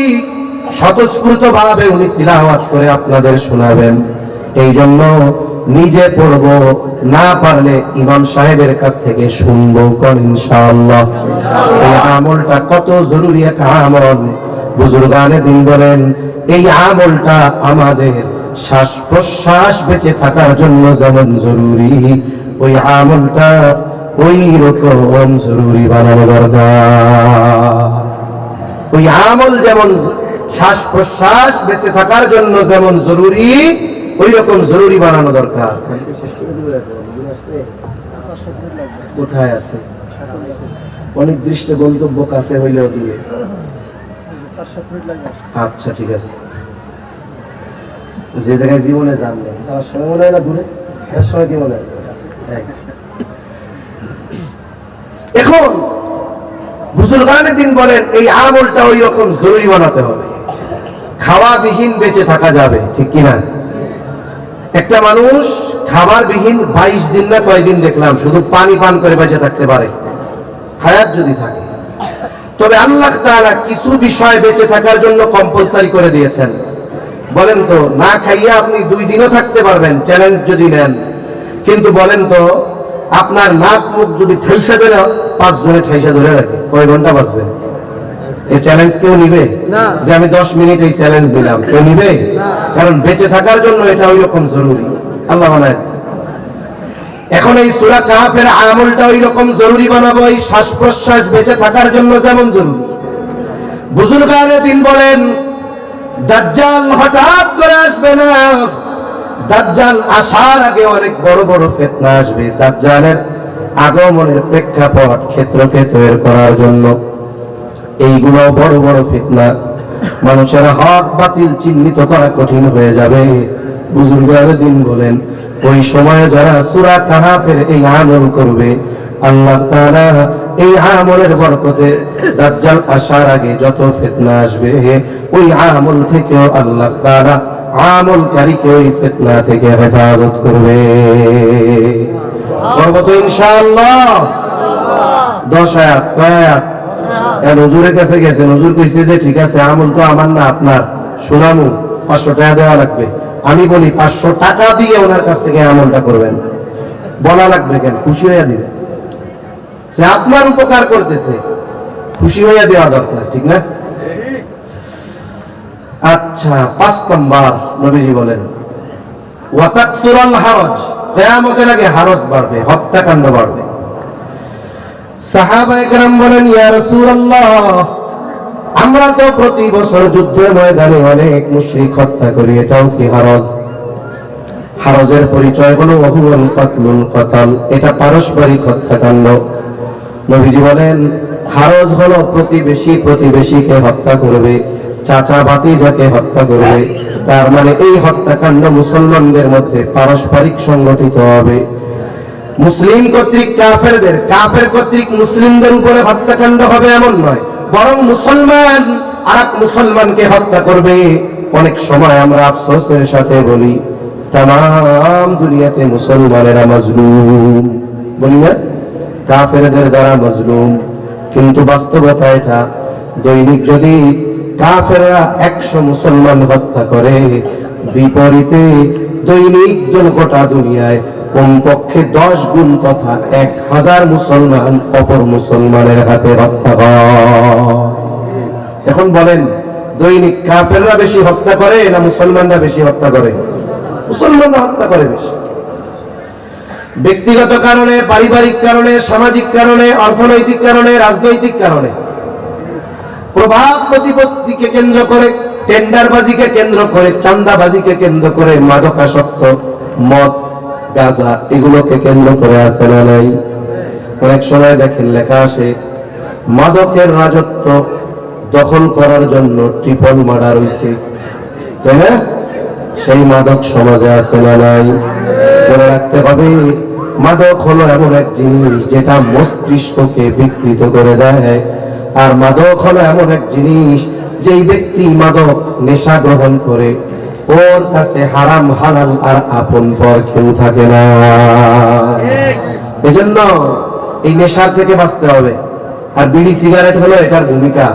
স্বতঃস্ফূর্ত ভাবে উনি তিলাওয়াত করে আপনাদের শোনাবেন। এই জন্য নিজে পড়বো, না পারলে ইমাম সাহেবের কাছ থেকে শুনবো কোন ইনশাআল্লাহ। এই আমলটা কত জরুরি একটা আমল। বুজুর্গানে দিন বলেন এই আমলটা আমাদের শ্বাস প্রশ্বাস বেঁচে থাকার জন্য যেমন জরুরি, ওই আমলটা ওই রকম জরুরি বানানো দরকার। ওই আমল যেমন শ্বাস প্রশ্বাস বেঁচে থাকার জন্য যেমন জরুরি, ওই রকম জরুরি বানানো দরকার। কোথায় আছে? অনেক দৃষ্টি গন্তব্য কাছে হইলেও দিবে। আচ্ছা ঠিক আছে। যে জায়গায় জীবনে জানলেন তার সময় মনে হয় না দূরে, এর সময় কি মনে হয়? এখন বুজুর্গানে দিন বলেন এই আমলটা ওই রকম জরুরি বানাতে হবে। খাওয়া বিহীন বেঁচে থাকা যাবে, ঠিক কিনা? একটা মানুষ খাবার বিহীন 22 দিন না কয়দিন দেখলাম শুধু পানি পান করে বেঁচে থাকতে পারে, হায়াত যদি থাকে। তবে আল্লাহ তাআলা কিছু বিষয় বেঁচে থাকার জন্য কম্পালসারি করে দিয়েছেন। বলেন তো, না খাইয়া আপনি 2 দিনও থাকতে পারবেন, চ্যালেঞ্জ যদি নেন। কিন্তু বলেন তো, আপনার নাক মুখ যদি ঠেইসা ধরে 5 জনে ঠেইসা ধরে রাখে, কয় ঘন্টা বাঁচবেন? এই চ্যালেঞ্জ কেউ নিবে না? যে আমি 10 মিনিট এই চ্যালেঞ্জ দিলাম, কেউ নিবে? কারণ বেঁচে থাকার জন্য এটা ওই রকম জরুরি। আল্লাহ বানায়। এখন এই সূরা কাহাফের আমলটা ওই রকম জরুরি বানাবো, এই শ্বাস প্রশ্বাস বেঁচে থাকার জন্য যেমন জরুরি। বুজুর্গানে দিন বলেন দাজ্জাল হঠাৎ করে আসবে না, দাজ্জাল আসার আগে অনেক বড় বড় ফিতনা আসবে। দাজ্জালের আগমনের প্রেক্ষাপট ক্ষেত্রকে তৈরি করার জন্য এইগুলো বড় বড় ফিতনা, মানুষের হক বাতিল চিহ্নিত করা কঠিন হয়ে যাবে। বুজুর্গানে দিন বলেন ওই সময়ে যারা সূরা কাহাফের এই আমল করবে, আল্লাহ তাআলা এই আমলের বরকতে দাজ্জাল আসার আগে যত ফিতনা আসবে ওই আমল থেকেও আল্লাহ তাআলা আমলকারীকে ওই ফিতনা থেকে হেফাজত করবে। করব তো ইনশাআল্লাহ। 10 আয়াত, কয় আয়াত? হুজুরের কাছে গেছেন, হুজুর কইছে যে ঠিক আছে আমল তো আমার না আপনার, শোনামু 500 টাকা দেওয়া লাগবে। আমি বলি 500 টাকা দিয়ে ওনার কাছ থেকে আমলটা করবেন, বলা লাগবে কেন? খুশি হইয়া দিবেন, সে আপনার উপকার করতেছে, খুশি হইয়া দেওয়া দরকার, ঠিক না? আচ্ছা, 5 নম্বর নবীজি বলেন ওয়াতাকসুরাল হারজ, কিয়ামতের আগে হারজ বাড়বে, হত্যাকাণ্ড বাড়বে। সাহাবায়ে কেরাম বলেন ইয়া রাসূলুল্লাহ, আমরা তো প্রতি বছর যুদ্ধের ময়দানে অনেক মুশরিক হত্যা করি, এটাও কি হারজ? হারজের পরিচয় হলো ওয়াহুল কাতলুল কতল, এটা পারস্পরিক হত্যাকাণ্ড। নবীজি বলেন হারজ হলো প্রতিবেশীকে হত্যা করবে, চাচা ভাতিজাকে হত্যা করবে। তার মানে এই হত্যাকাণ্ড মুসলমানদের মধ্যে পারস্পরিক সংগঠিত হবে। মুসলিম কর্তৃক কাফেরদের, কাফের কর্তৃক মুসলিমদের উপরে হত্যাকাণ্ড হবে এমন নয়, বরং মুসলমান আরেক মুসলমানকে হত্যা করবে। অনেক সময় আমরা আফসোসের সাথে বলি তাম দুনিয়াতে মুসলমানেরা মাজলুম, বলি না, কাফেরদের দ্বারা মাজলুম। কিন্তু বাস্তবতা এটা, দৈনিক যদি কাফেররা 100 মুসলমান হত্যা করে, বিপরীতে দৈনিক গোটা দুনিয়ায় কমপক্ষে 10 গুণ তথা 1000 মুসলমান অপর মুসলমানের হাতে হত্যা হয়। এখন বলেন দৈনিক কাফেররা বেশি হত্যা করে না মুসলমানরা বেশি হত্যা করে? মুসলমানরা হত্যা করে বেশি। ব্যক্তিগত কারণে, পারিবারিক কারণে, সামাজিক কারণে, অর্থনৈতিক কারণে, রাজনৈতিক কারণে, প্রভাব প্রতিপত্তিকে কেন্দ্র করে, টেন্ডারবাজিকে কেন্দ্র করে, চাঁদাবাজিকে কেন্দ্র করে, মাদকাসক্ত, মদ, গাঁজা এগুলোকে কেন্দ্র করে আছে না নাই? অনেক সময় দেখেন লেখা আসে মাদকের রাজত্ব দখল করার জন্য ট্রিপল মার্ডার হইছে, তাই না? সেই মাদক সমাজে আছে না নাই? মনে রাখতে হবে, মাদক হলো এমন এক জিনিস যেটা মস্তিষ্ককে বিকৃত করে দেয়। আর মাদক হলো এমন এক জিনিস, যেই ব্যক্তি মাদক নেশা গ্রহণ করে ওর কাছে হারাম হালাল আর আপন পর কেউ থাকে না। এজন্য এই নেশার থেকে বাঁচতে হবে। আর বিড়ি সিগারেট হলো এটার ভূমিকা।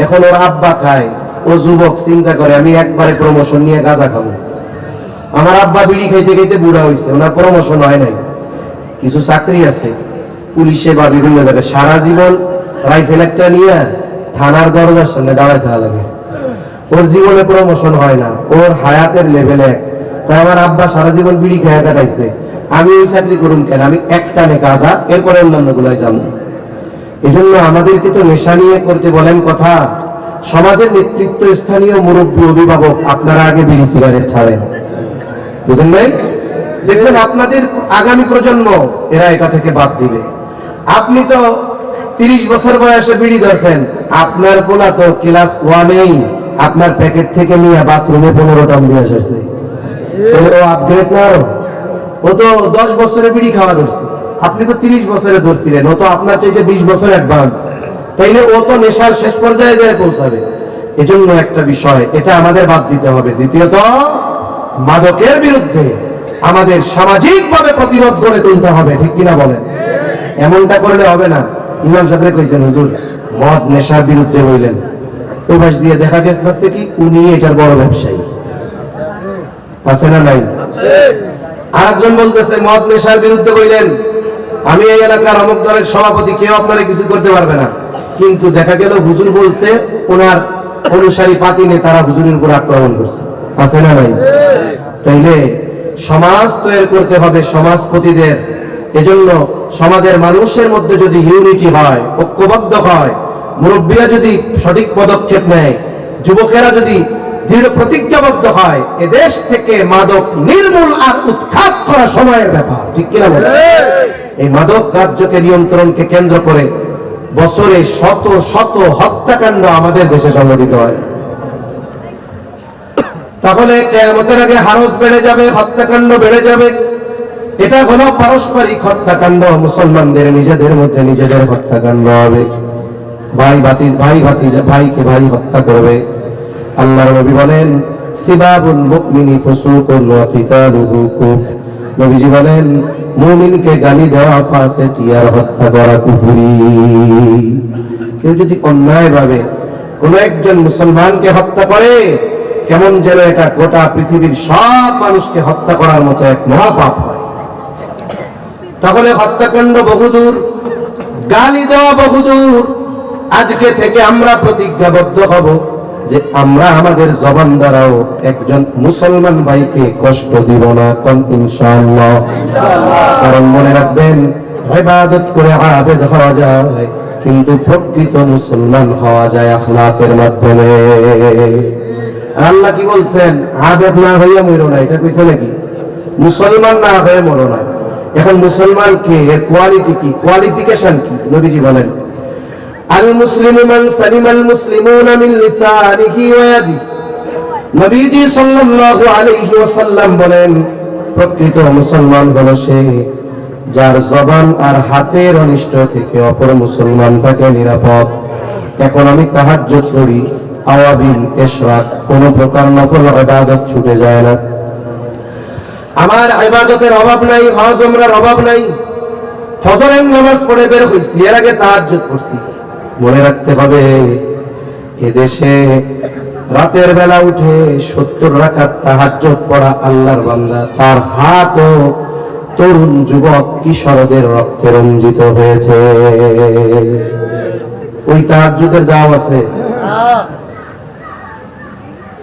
এখন ওর আব্বা খায়, ও যুবক চিন্তা করে আমি একবারে প্রমোশন নিয়ে গাঁজা খাবো। আমার আব্বা বিড়ি খাইতে খাইতে বুড়া হয়েছে, ওনার প্রমোশন হয় নাই, কিছু চাকরি আছে পুলিশে বা বিভিন্ন জায়গায়, সারা জীবন রাইফেল একটা নিয়ে থানার দরজার সামনে দাঁড়ায় থাকা লাগে, ওর জীবনে প্রমোশন হয় না, ওর হায়াতের লেভেল 1। তাই আমার আব্বা সারা জীবন বিড়ি খেয়ে কাটাইছে, আমি ওই চাকরি করুন কেন? আমি একটানে গাঁজা, এরপরে অন্যান্য গুলাই যাবো। এই জন্য আমাদেরকে তো নেশা নিয়ে করতে বলেন কথা, সমাজের নেতৃত্ব, স্থানীয় মুরব্বী, অভিভাবক, আপনারা আগে বিড়ি সিগারেট ছাড়েন, বুঝেন নাই? দেখবেন আপনাদের আগামী প্রজন্ম এরা এটা থেকে বাদ দিবে। আপনি তো 30 বছর বয়সে বিড়ি ধরছেন, আপনার পোলা তো ক্লাস 1-এই আপনার প্যাকেট থেকে নিয়ে বাথরুমে 15 টান দিয়ে আসছে, ও আপডেট না, ও তো 10 বছরে বিড়ি খাওয়া ধরছে, আপনি তো 30 বছরে ধরছিলেন, ও তো আপনার চাইতে 20 বছর অ্যাডভান্স, তাইলে ও তো নেশার শেষ পর্যায়ে যায় পৌঁছাবে। এজন্য একটা বিষয়, এটা আমাদের বাদ দিতে হবে। দ্বিতীয়ত, মাদকের বিরুদ্ধে আমাদের সামাজিকভাবে প্রতিরোধ গড়ে তুলতে হবে, ঠিক কিনা বলেন? এমনটা করলে হবে না। ইমাম সাহেব কইছেন হুজুর মদ নেশার বিরুদ্ধে বললেন, ওই পাশ দিয়ে দেখা যাচ্ছে কি উনি এটার বড় ব্যবসায়ী, আছে না নাই? আরেকজন বলতেছে মদ নেশার বিরুদ্ধে বললেন, আমি এই এলাকার অমুক দলের সভাপতি, কেউ আপনারা কিছু করতে পারবে না। কিন্তু দেখা গেল হুজুর বলছে, ওনার অনুসারী পাতি নেতারা হুজুরের উপর আক্রমণ করছে, আছে না নাই? তাইলে সমাজ তৈরি করতে হবে সমাজপতিদের। এজন্য সমাজের মানুষের মধ্যে যদি ইউনিটি হয়, ঐক্যবদ্ধ হয়, মুরব্বীরা যদি সঠিক পদক্ষেপ নেয়, যুবকেরা যদি দৃঢ় প্রতিজ্ঞাবদ্ধ হয়, এদেশ থেকে মাদক নির্মূল আর উৎখাত করা সময়ের ব্যাপার, ঠিক কিনা বলে? এই মাদক রাজ্যকে নিয়ন্ত্রণকে কেন্দ্র করে বছরে শত শত হত্যাকাণ্ড আমাদের দেশে সংঘটিত হয়। তাহলে কিয়ামতের আগে হারজ বেড়ে যাবে, হত্যাকাণ্ড বেড়ে যাবে। এটা হলো পারস্পরিক হত্যাকাণ্ড, মুসলমানদের নিজেদের মধ্যে নিজেদের হত্যাকাণ্ড হবে। ভাইকে ভাই হত্যা করবে। আল্লাহর নবী বলেন সিবাবুল মুমিনি ফুসুকুন ওয়া কিতালুহু কুফর। নবীজি বলেন মুমিনকে গালি দেওয়া ফাসিকি আর হত্যা করা কুফরি। কেউ যদি অন্যায়ভাবে কোন একজন মুসলমানকে হত্যা করে, কেমন যেন এটা গোটা পৃথিবীর সব মানুষকে হত্যা করার মতো এক মহাপাপ হয়। তাহলে হত্যাকাণ্ড বহুদূর, গালি দেওয়া বহুদূর। আজকে থেকে আমরা প্রতিজ্ঞাবদ্ধ হব যে আমরা আমাদের জবান দ্বারাও একজন মুসলমান ভাইকে কষ্ট দিব না, ইনশাআল্লাহ। কারণ মনে রাখবেন, ইবাদত করে আবেদ হওয়া যায়, কিন্তু প্রকৃত মুসলমান হওয়া যায় আখলাকের মাধ্যমে। আল্লাহ কি বলছেন? আবেদ না হইয়া মরো না, এটা কইছে নাকি? মুসলমান না হয়ে মরো না। এখন মুসলমান কে, এর কোয়ালিটি কি, কোয়ালিফিকেশন কি? নবীজি বলেন আল মুসলিমু মান সালিমাল মুসলিমুনা মিন লিসানিহি ওয়া ইয়াদিহি। নবীজি সাল্লাল্লাহু আলাইহি ওয়াসাল্লাম বলেন প্রকৃত মুসলমান হলো সে যার জবান আর হাতের অনিষ্ট থেকে অপর মুসলমান তাকে নিরাপদ। এখন আমি তাহাজ্জুদ করি, আওয়াবিল ইশরাক, কোন প্রকার নফল ইবাদত ছুটে যায় না। আমার ইবাদতের অভাব নাই, হজ উমরার অভাব নাই। ফজরের নামাজ পড়ে বের হইছি, এর আগে তাহাজ্জুদ করছি। মনে রাখতে হবে, এদেশে রাতের বেলা উঠে 70 রাকাত তাহাজ্জুদ পড়া আল্লাহর বান্দা, তার হাতও তরুণ যুবক কিশোরদের রক্তে রঞ্জিত হয়েছে। ওই তাহাজ্জুদের দাম আছে।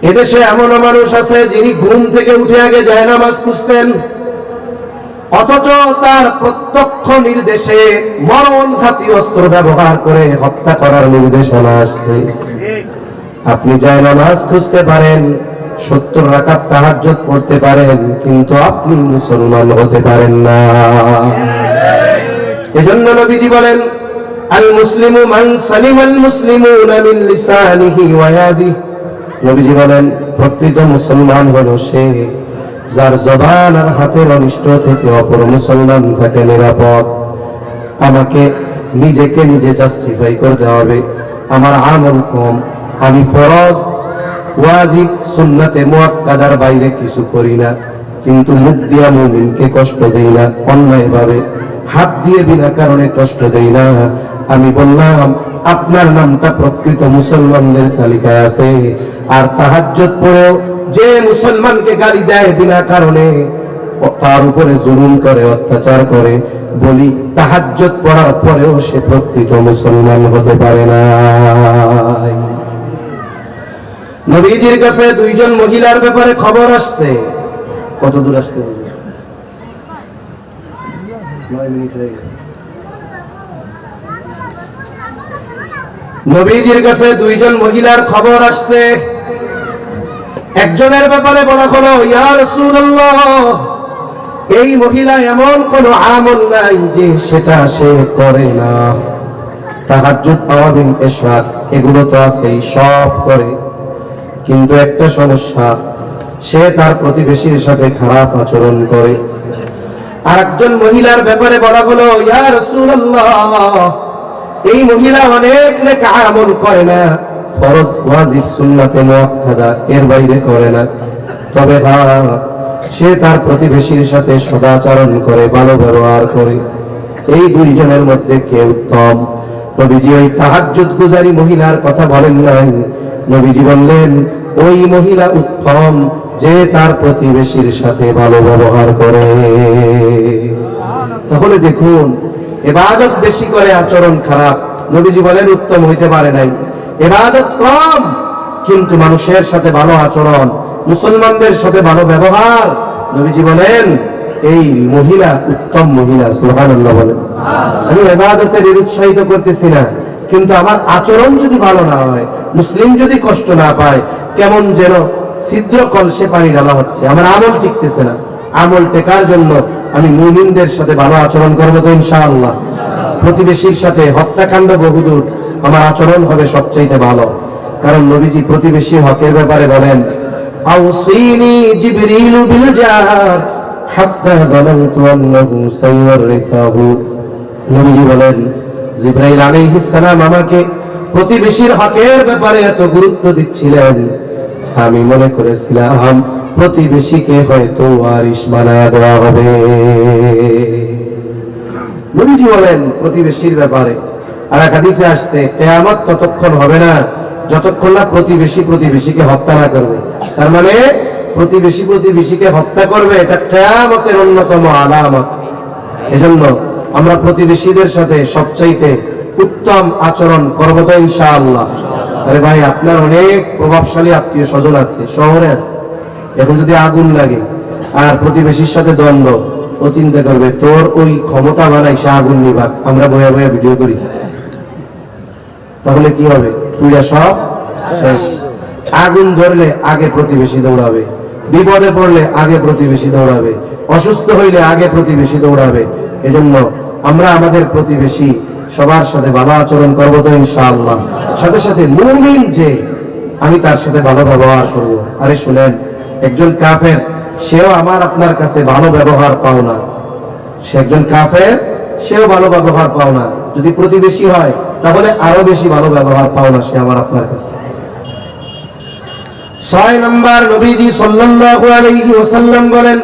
এদেশে এমন মানুষ আছে যিনি ঘুম থেকে উঠে আগে জায়নামাজ খুঁজতেন, অথচ তার প্রত্যক্ষ নির্দেশে মরণঘাতী অস্ত্র ব্যবহার করে হত্যা করার নির্দেশনা আসছে। আপনি জায়নামাজ খুঁজতে পারেন, 70 রাকাত তাহাজ্জুদ পড়তে পারেন, কিন্তু আপনি মুসলমান হতে পারেন না। এজন্য নবীজি বলেন আল মুসলিমু মান সালিমাল মুসলিমুনা মিন লিসানিহি ওয়া ইয়াদিহি। নবীজি বলেন প্রকৃত মুসলমান হলো সে যার জবান আর হাতের অনিষ্ট থেকে অপর মুসলমান থাকে নিরাপদ। আমাকে নিজেকে নিজে জাস্টিফাই করতে হবে, আমার আমল কম, আমি ফরজ ওয়াজিব সুন্নাতে মুআক্কাদার বাইরে কিছু করি না, কিন্তু মুখ দিয়া মুমিনকে কষ্ট দেই না, অন্যায়ভাবে হাত দিয়ে বিনা কারণে কষ্ট দেই না। আমি বললাম আপনার নামটা প্রকৃত মুসলমানদের তালিকায় আছে। আর তাহাজ্জুদ পড়েও যে মুসলমানকে গালি দেয় বিনা কারণে, তার উপরে জুলুম করে, অত্যাচার করে, বলি তাহাজ্জুদ পড়ার পরেও সে প্রকৃত মুসলমান হতে পারে না। নবীজির কাছে 2 জন মহিলার ব্যাপারে খবর আসছে। কত দূর আসছে? 9 মিনিট হয়ে গেছে। নবীজির কাছে 2 জন মহিলার খবর আসছে। একজনের ব্যাপারে বলা হলো, ইয়া রাসূলুল্লাহ, এই মহিলা এমন কোন আমল নাই যে সেটা সে করে না। তাহাজ্জুদ, আওয়াবিল ইশরাক এগুলো তো আছেই, সব করে, কিন্তু একটা সমস্যা, সে তার প্রতিবেশীর সাথে খারাপ আচরণ করে। আরেকজন মহিলার ব্যাপারে বলা হলো, ইয়া রাসূলুল্লাহ, এই মহিলা অনেক নেক আমল করে না, ফরজ ওয়াজিব সুন্নাতে মুআক্কাদা এর বাইরে করে না, তবে হ্যাঁ সে তার প্রতিবেশীর সাথে সদাচরণ করে, ভালো ব্যবহার করে। এই 2 জনের মধ্যে কে উত্তম? নবীজি ওই তাহাজ্জুদ গুজারি মহিলার কথা বলেন নাই, নবীজি বললেন ওই মহিলা উত্তম যে তার প্রতিবেশীর সাথে ভালো ব্যবহার করে। তাহলে দেখুন, ইবাদত বেশি করে আচরণ খারাপ, নবীজি বলেন উত্তম হইতে পারে নাই। ইবাদত কম কিন্তু মানুষের সাথে ভালো আচরণ, মুসলমানদের সাথে ভালো ব্যবহার, নবীজি বলেন এই মহিলা উত্তম মহিলা। সুবহানাল্লাহ বলেন। আমি ইবাদতের উৎসাহিত করতেছি না, কিন্তু আমার আচরণ যদি ভালো না হয়, মুসলিম যদি কষ্ট না পায়, কেমন যেন ছিদ্র কলসে পানি ঢালা হচ্ছে, আমার আমল টিকতেছে না। আমল টেকার জন্য আমি মুমিনদের সাথে ভালো আচরণ করবো তো ইনশাআল্লাহ। প্রতিবেশীর সাথে হত্যাকাণ্ড বহুদূর, আমার আচরণ হবে সবচেয়ে ভালো। কারণ নবীজি প্রতিবেশী হকের ব্যাপারে বলেন, আউসিনি জিবরিল বিল জার হাত্তা যানানতু আন্নাহু সাইয়ারিথাহু। নবীজি বলেন, জিবরাইল আলাইহিস সালাম আমাকে প্রতিবেশীর হকের ব্যাপারে এত গুরুত্ব দিচ্ছিলেন, আমি মনে করেছিলাম প্রতিবেশীকে হয়তো ওয়ারিশ বানায় দেওয়া হবে। নবীজি বলেন প্রতিবেশীর ব্যাপারে, আর এক হাদিসে আসছে কিয়ামত ততক্ষণ হবে না যতক্ষণ না প্রতিবেশী প্রতিবেশীকে হত্যা না করবে। তার মানে প্রতিবেশী প্রতিবেশীকে হত্যা করবে, এটা কিয়ামতের অন্যতম আলামত। এজন্য আমরা প্রতিবেশীদের সাথে সবচাইতে উত্তম আচরণ করব তো ইনশাআল্লাহ। আরে ভাই, আপনার অনেক প্রভাবশালী আত্মীয় স্বজন আছে, শহরে আছে, এখন যদি আগুন লাগে আর প্রতিবেশীর সাথে দ্বন্দ্ব, ও চিন্তা করবে তোর ওই ক্ষমতা বানাই সে আগুন নিবাক, আমরা বয়া বয়া ভিডিও করি, তাহলে কি হবে? তুইরা সব শেষ। আগুন ধরলে আগে প্রতিবেশী দৌড়াবে, বিপদে পড়লে আগে প্রতিবেশী দৌড়াবে, অসুস্থ হইলে আগে প্রতিবেশী দৌড়াবে। এজন্য আমরা আমাদের প্রতিবেশী সবার সাথে ভালো আচরণ করবো তো ইনশাআল্লাহ। সাথে সাথে মুমিন যে আমি তার সাথে ভালো ব্যবহার করব। আরে শুনেন, একজন কাফের সেও আমার আপনার কাছে ভালো ব্যবহার পাও না, সে একজন কাফের, সেও ভালো ব্যবহার পাও না। যদি প্রতিবেশী হয় তাহলে আরো বেশি ভালো ব্যবহার পাও না সে আমার আপনার কাছে। 6 নম্বর, নবীজি সাল্লাল্লাহু আলাইহি ওয়াসাল্লাম বলেন,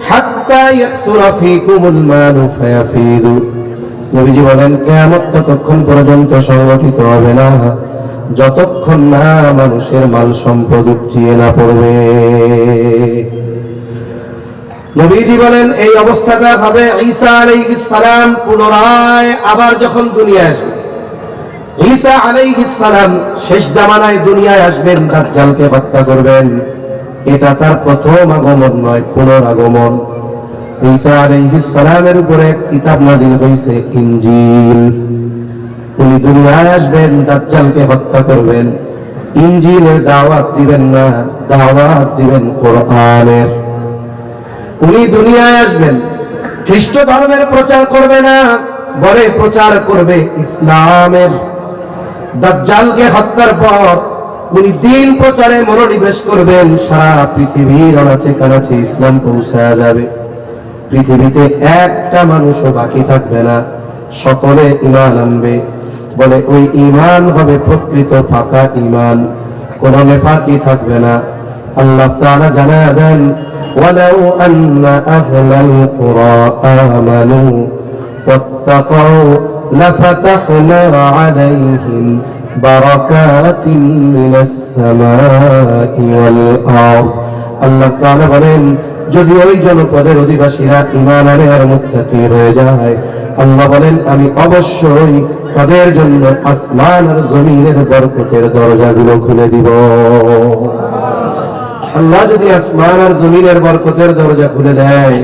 হাত্তা ইয়াকসুরা ফীকুমুল মালু ফায়াফিদু। নবীজি বলেন কিয়ামত ততক্ষণ পর্যন্ত সংগঠিত হবে না যতক্ষণ না মানুষের মাল সম্পদ উপচিয়ে না পড়বে। নবীজি বলেন এই অবস্থাটা হবে ঈসা আলাইহিস সালাম পুনরায় আবার যখন দুনিয়ায় আসবে। ঈসা আলাইহিস সালাম শেষ জামানায় দুনিয়ায় আসবেন, দাজ্জালকে হত্যা করবেন। এটা তার প্রথম আগমন নয়, পুনরাগমন। ঈসা আলাইহিস সালামের উপরে কিতাব নাযিল হয়েছে, ইনজিল। উনি দুনিয়ায় আসবেন, দাজ্জালকে হত্যা করবেন। ইনজিলের দাওয়াত দিবেন না, দাওয়াত দিবেন কোরআনের। উনি দুনিয়ায় আসবেন, খ্রিস্ট ধর্মের প্রচার করবে না, বলে প্রচার করবে ইসলামের। দাজ্জালকে হত্যার পর উনি দিন প্রচারে মনোনিবেশ করবেন, সারা পৃথিবীর আনাচে কানাচে ইসলাম পৌঁছায়া যাবে। পৃথিবীতে একটা মানুষও বাকি থাকবে না, সকলে ঈমান আনবে। বলে ওই ঈমান হবে প্রকৃত পাকা ঈমান, কোন নেফাকি থাকবে না। আল্লাহ তাআলা জানায়া দেন, ওয়ালাউ আন্না আহলাল কুরা আমানু ওয়াত্তাকাউ লাফাতাহনা আলাইহিম বারাকাতিন মিনাস সামাই ওয়াল আরদ। আল্লাহ তাআলা বলেন, যদি ওই জনপদের অধিবাসীরা ঈমান আনে আর মুত্তাকি হয়ে যায়, আল্লাহ বলেন আমি অবশ্যই তাদের জন্য আসমান আর জমিনের বরকতের দরজাগুলো খুলে দিব। আল্লাহ যদি আসমান আর জমিনের বরকতের দরজা খুলে দেয়,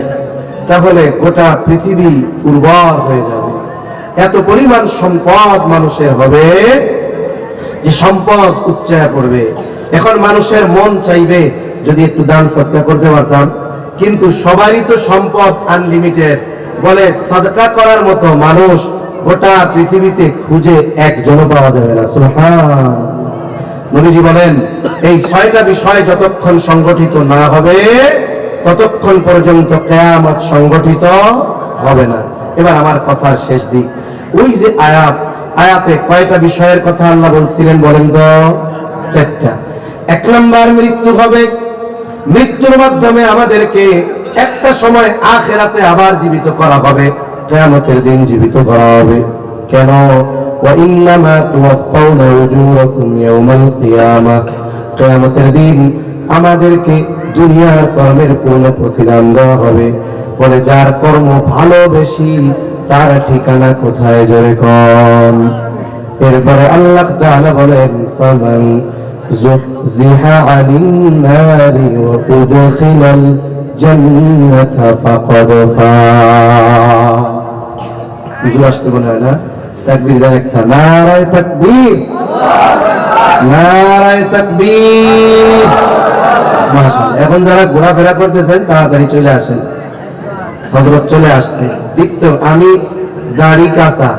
তাহলে গোটা পৃথিবী উর্বর হয়ে যাবে। এত পরিমাণ সম্পদ মানুষের হবে যে সম্পদ উপচায়া পড়বে। এখন মানুষের মন চাইবে যদি একটু দান সদকা করতে পারতাম, কিন্তু সবারই তো সম্পদ আনলিমিটেড। বলে সদকা করার মতো মানুষ গোটা পৃথিবীতে খুঁজে একজনও পাওয়া যাবে না। সুবহান। নবীজি বলেন এই 6টা বিষয় যতক্ষণ সংগঠিত না হবে ততক্ষণ পর্যন্ত কিয়ামত সংগঠিত হবে না। এবার আমার কথার শেষ দিক, ওই যে আয়াতে কয়টা বিষয়ের কথা আল্লাহ বলছিলেন বলেন তো? 4টা। 1 নম্বর, মৃত্যু হবে। মৃত্যুর মাধ্যমে আমাদেরকে একটা সময় আখিরাতে আবার জীবিত করা হবে, কিয়ামতের দিন জীবিত করা হবে। কেন? ওয়া ইন্নামা তুওয়াফাউনা উজুরাকুম ইয়াওমাল কিয়ামাহ। কিয়ামতের দিন আমাদেরকে দুনিয়ার কর্মের পূর্ণ প্রতিদান দেওয়া হবে। বলে যার কর্ম ভালো বেশি তার ঠিকানা কোথায় জোরে কন। এরপরে আল্লাহ তাআলা বলেন, ফামান যুহজিহা আনিন নারি ওয়া উদখিলাল জান্নাতা ফাকাদ ফাজ। এগুলো আসতে মনে হয় না? তাকবীর দেন একটা, নারায়ে তাকবীর, নারায়ে তাকবীর। মাশাআল্লাহ। এখন যারা ঘোরাফেরা করতেছেন তাড়াতাড়ি চলে আসেন, হযরত চলে আসছে। দেখতো আমি দাড়ি কাঁচা,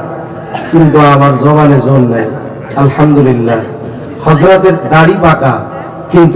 কিন্তু আমার জবানে জোর নাই। আলহামদুলিল্লাহ, হযরতের দাড়ি পাকা কিন্তু